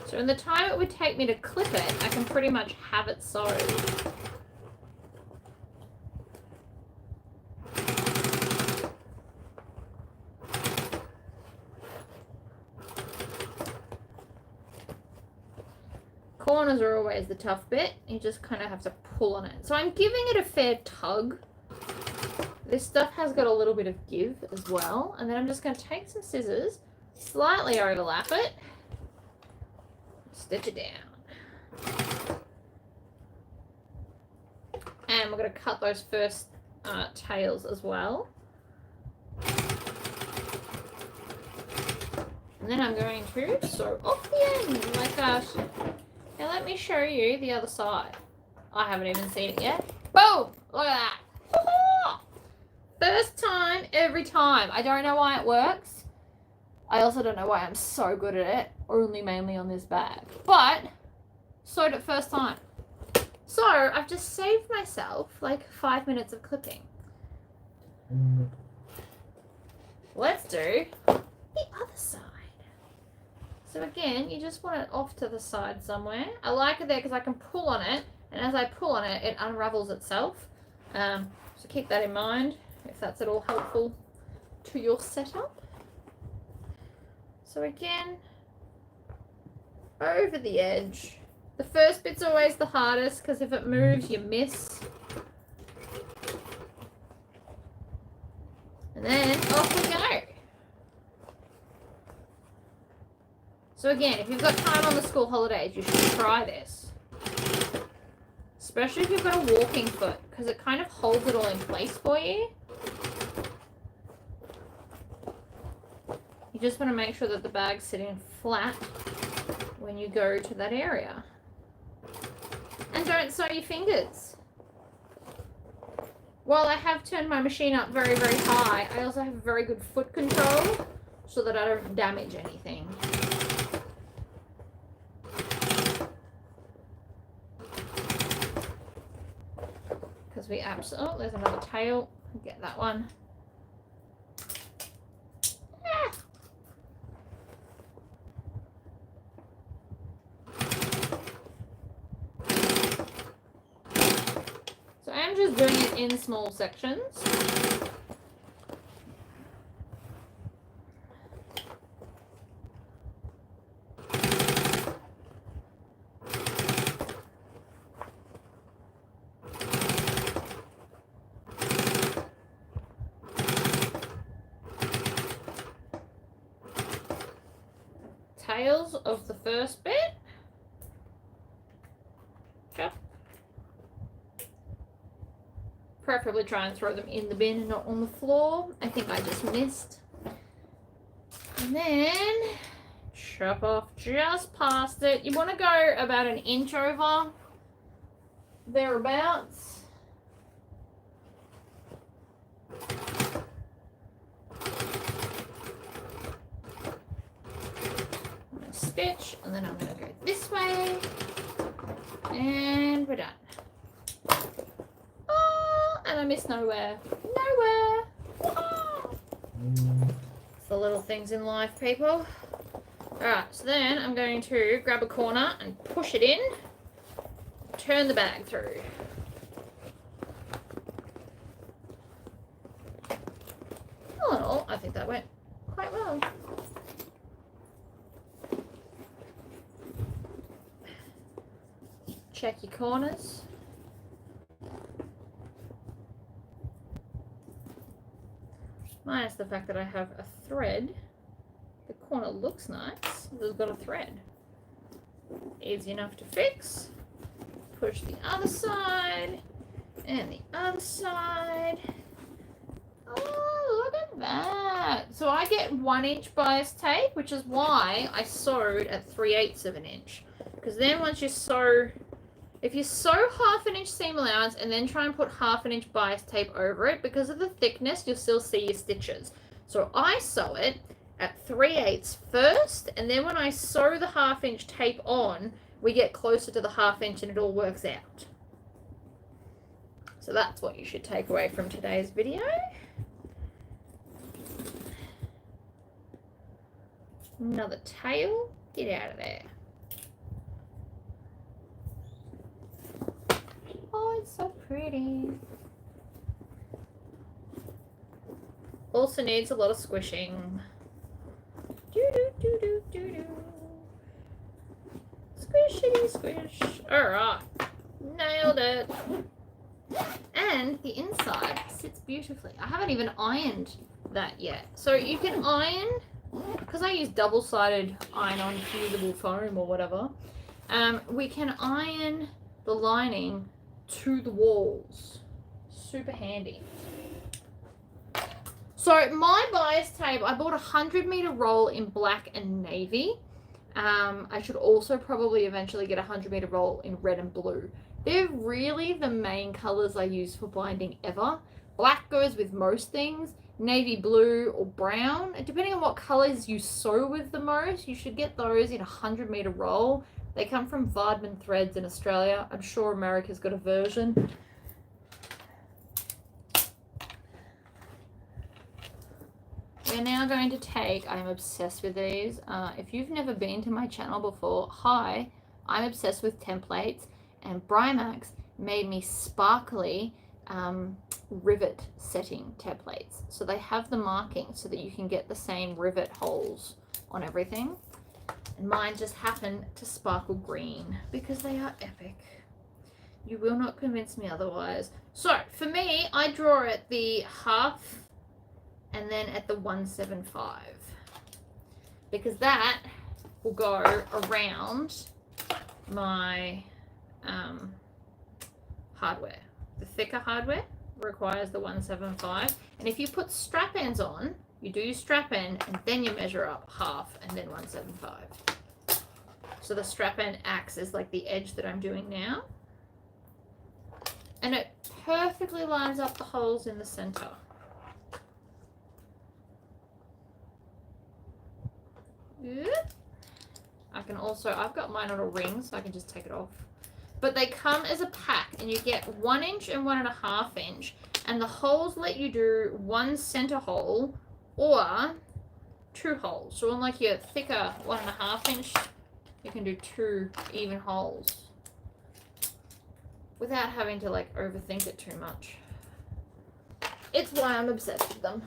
So in the time it would take me to clip it, I can pretty much have it sewed. corners are always the tough bit. You just kind of have to pull on it. So I'm giving it a fair tug. This stuff has got a little bit of give as well. And then I'm just going to take some scissors, slightly overlap it, stitch it down. And we're going to cut those first tails as well. And then I'm going to sew off the end like that. Now let me show you the other side. I haven't even seen it yet. Boom! Look at that. Oh! First time, every time. I don't know why it works. I also don't know why I'm so good at it. Only mainly on this bag. But, sewed it first time. So, I've just saved myself like 5 minutes of clipping. Let's do the other side. So again, you just want it off to the side somewhere. I like it there because I can pull on it, and as I pull on it, it unravels itself. So keep that in mind if that's at all helpful to your setup. So again, over the edge. The first bit's always the hardest because if it moves, you miss. And then off we go. So again, if you've got time on the school holidays, you should try this. Especially if you've got a walking foot, because it kind of holds it all in place for you. You just want to make sure that the bag's sitting flat when you go to that area. And don't sew your fingers. While I have turned my machine up very, very high, I also have very good foot control so that I don't damage anything. Because we absolutely, oh, there's another tail. Get that one. Ah. So I'm just doing it in small sections. Tails of the first bit. Chop. Preferably try and throw them in the bin and not on the floor. I think I just missed. And then chop off just past it. You want to go about an inch over, thereabouts. Stitch, and then I'm going to go this way, and we're done. Oh, and I missed nowhere. Nowhere. Oh. It's the little things in life, people. Alright, so then I'm going to grab a corner and push it in, turn the bag through. All in all, I think that went quite well. Check your corners. Minus the fact that I have a thread. The corner looks nice. It's got a thread. Easy enough to fix. Push the other side. And the other side. Oh, look at that. So I get 1 inch bias tape, which is why I sewed at 3/8 of an inch. Because then once you sew, if you sew 1/2 inch seam allowance and then try and put 1/2 inch bias tape over it, because of the thickness, you'll still see your stitches. So I sew it at 3/8 first, and then when I sew the 1/2 inch tape on, we get closer to the 1/2 inch and it all works out. So that's what you should take away from today's video. Another tail. Get out of there. Oh, it's so pretty. Also needs a lot of squishing. Do do do do do do. Squishity squish. Alright. Nailed it. And the inside sits beautifully. I haven't even ironed that yet. So you can iron, because I use double-sided iron-on fusible foam or whatever, we can iron the lining to the walls. Super handy. So my bias tape, I bought a 100-meter roll in black and navy. I should also probably eventually get a 100-meter roll in red and blue. They're really the main colors I use for binding ever. Black goes with most things. Navy blue or brown. Depending on what colors you sew with the most, you should get those in a 100-meter roll. They come from Vardman Threads in Australia. I'm sure America's got a version. We're now going to take, I'm obsessed with these. If you've never been to my channel before, hi, I'm obsessed with templates, and Brymax made me sparkly rivet setting templates. So they have the marking so that you can get the same rivet holes on everything. And mine just happen to sparkle green because they are epic. You will not convince me otherwise. So for me, I draw at the half and then at the 175 because that will go around my hardware. The thicker hardware requires the 175, and if you put strap ends on, you do your strap end and then you measure up half and then 175. So the strap end acts as like the edge that I'm doing now, and it perfectly lines up the holes in the center. I can also, I've got mine on a ring so I can just take it off. But they come as a pack and you get 1 inch and 1.5 inch, and the holes let you do 1 center hole or 2 holes. So on like your thicker 1.5 inch, you can do 2 even holes without having to like overthink it too much. It's why I'm obsessed with them.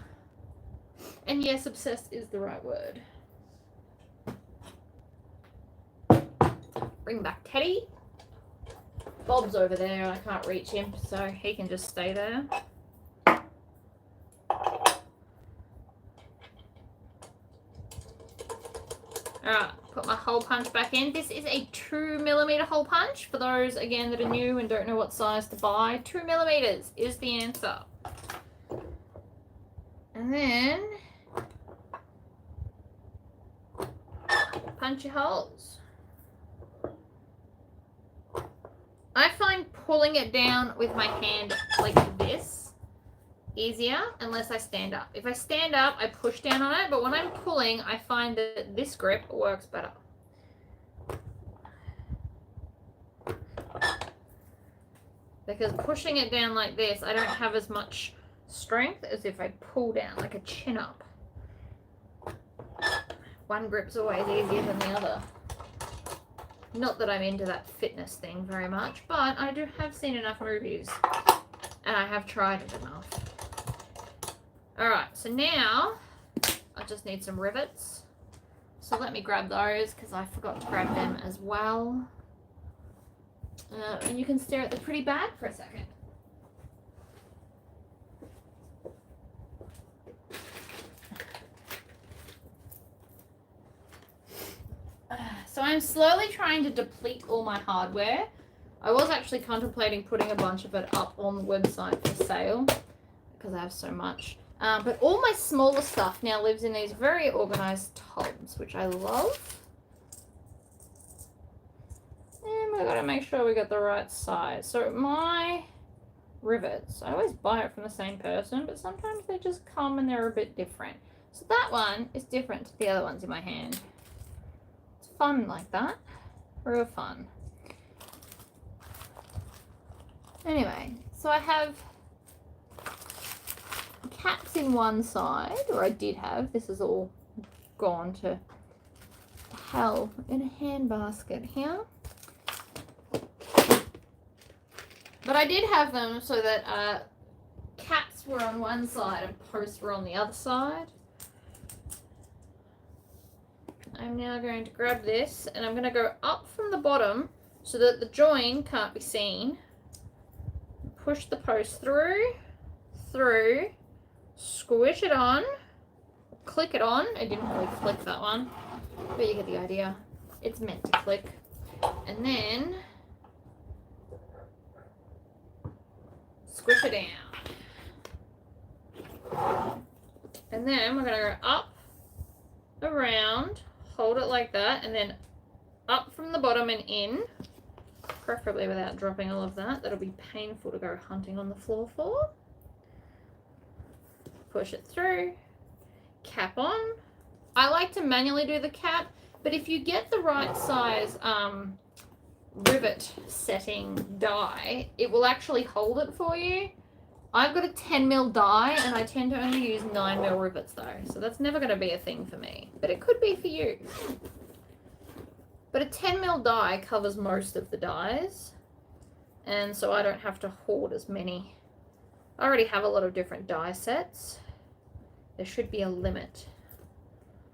And yes, obsessed is the right word. Bring back Teddy. Bob's over there. I can't reach him, so he can just stay there. Alright, put my hole punch back in. This is a 2mm hole punch. For those, again, that are new and don't know what size to buy, 2mm is the answer. And then punch your holes. I find pulling it down with my hand like this easier unless I stand up. If I stand up, I push down on it, but when I'm pulling, I find that this grip works better. Because pushing it down like this, I don't have as much strength as if I pull down like a chin up. One grip's always easier than the other. Not that I'm into that fitness thing very much, but I have seen enough movies and I have tried it enough. Alright, so now I just need some rivets. So let me grab those because I forgot to grab them as well. And you can stare at the pretty bag for a second. So I'm slowly trying to deplete all my hardware. I was actually contemplating putting a bunch of it up on the website for sale because I have so much. But all my smaller stuff now lives in these very organized tubs, which I love. And we've got to make sure we got the right size. So my rivets, I always buy it from the same person, but sometimes they just come and they're a bit different. So that one is different to the other ones in my hand. Fun like that. Real fun. Anyway, so I have caps in one side, or I did have. This is all gone to hell in a handbasket here. But I did have them so that caps were on one side and posts were on the other side. I'm now going to grab this and I'm going to go up from the bottom so that the join can't be seen. Push the post through, squish it on, click it on. I didn't really flick that one, but you get the idea. It's meant to click. And then squish it down. And then we're going to go up, around, hold it like that, and then up from the bottom and in, preferably without dropping all of that. That'll be painful to go hunting on the floor for. Push it through, cap on. I like to manually do the cap, but if you get the right size rivet setting die, it will actually hold it for you. I've got a 10mm die and I tend to only use 9mm rivets though, so that's never going to be a thing for me, but it could be for you. But a 10mm die covers most of the dies, and so I don't have to hoard as many. I already have a lot of different die sets. There should be a limit.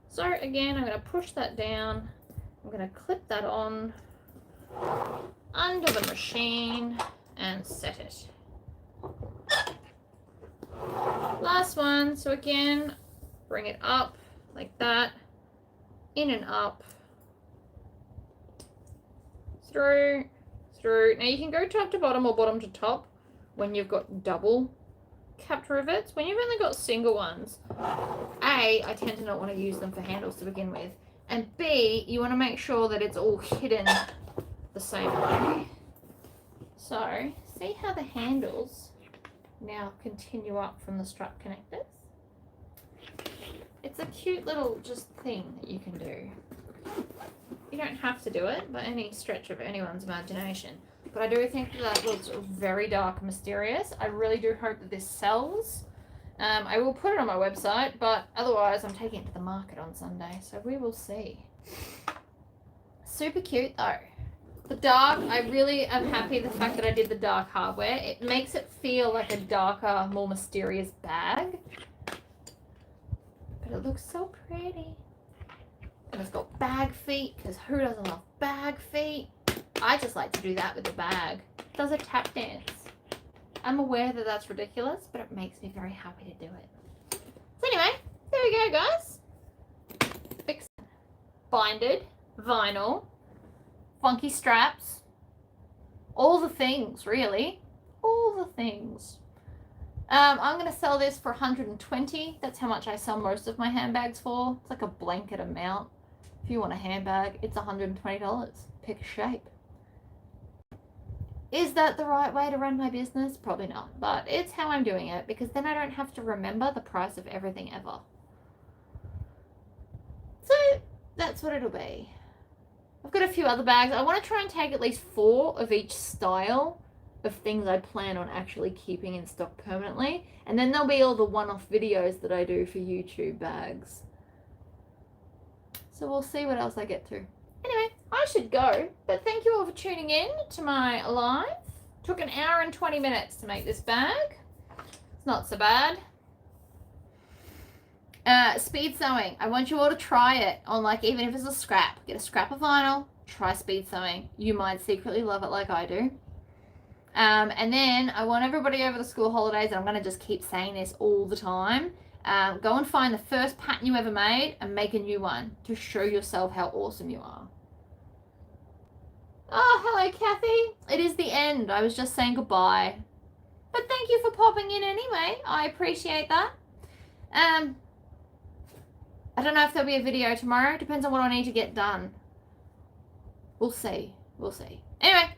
So again, I'm going to push that down. I'm going to clip that on under the machine and set it. Last one. So again, bring it up like that, in and up, through. Now you can go top to bottom or bottom to top when you've got double capped rivets. When you've only got single ones, A, I tend to not want to use them for handles to begin with, and B, you want to make sure that it's all hidden the same way. So see how the handles now continue up from the strap connectors? It's a cute little just thing that you can do. You don't have to do it by any stretch of anyone's imagination, but I do think that looks very dark and mysterious. I really do hope that this sells. I will put it on my website, but otherwise I'm taking it to the market on Sunday, so we will see. Super cute though. The dark, I really am happy the fact that I did the dark hardware. It makes it feel like a darker, more mysterious bag. But it looks so pretty. And it's got bag feet, because who doesn't love bag feet? I just like to do that with the bag. It does a tap dance. I'm aware that that's ridiculous, but it makes me very happy to do it. So anyway, there we go, guys. Vixen. Binded, vinyl, funky straps, all the things, really. All the things. I'm going to sell this for $120. That's how much I sell most of my handbags for. It's like a blanket amount. If you want a handbag, it's $120. Pick a shape. Is that the right way to run my business? Probably not, but it's how I'm doing it, because then I don't have to remember the price of everything ever. So that's what it'll be. I've got a few other bags. I want to try and take at least 4 of each style of things I plan on actually keeping in stock permanently, and then there'll be all the one-off videos that I do for YouTube bags. So we'll see what else I get to. Anyway, I should go, but thank you all for tuning in to my live. Took an hour and 20 minutes to make this bag. It's not so bad. Speed sewing. I want you all to try it on, like, even if it's a scrap. Get a scrap of vinyl, try speed sewing. You might secretly love it like I do. And then I want everybody over the school holidays, and I'm going to just keep saying this all the time, go and find the first pattern you ever made and make a new one to show yourself how awesome you are. Oh, hello, Kathy. It is the end. I was just saying goodbye. But thank you for popping in anyway. I appreciate that. I don't know if there'll be a video tomorrow. Depends on what I need to get done. We'll see. We'll see. Anyway,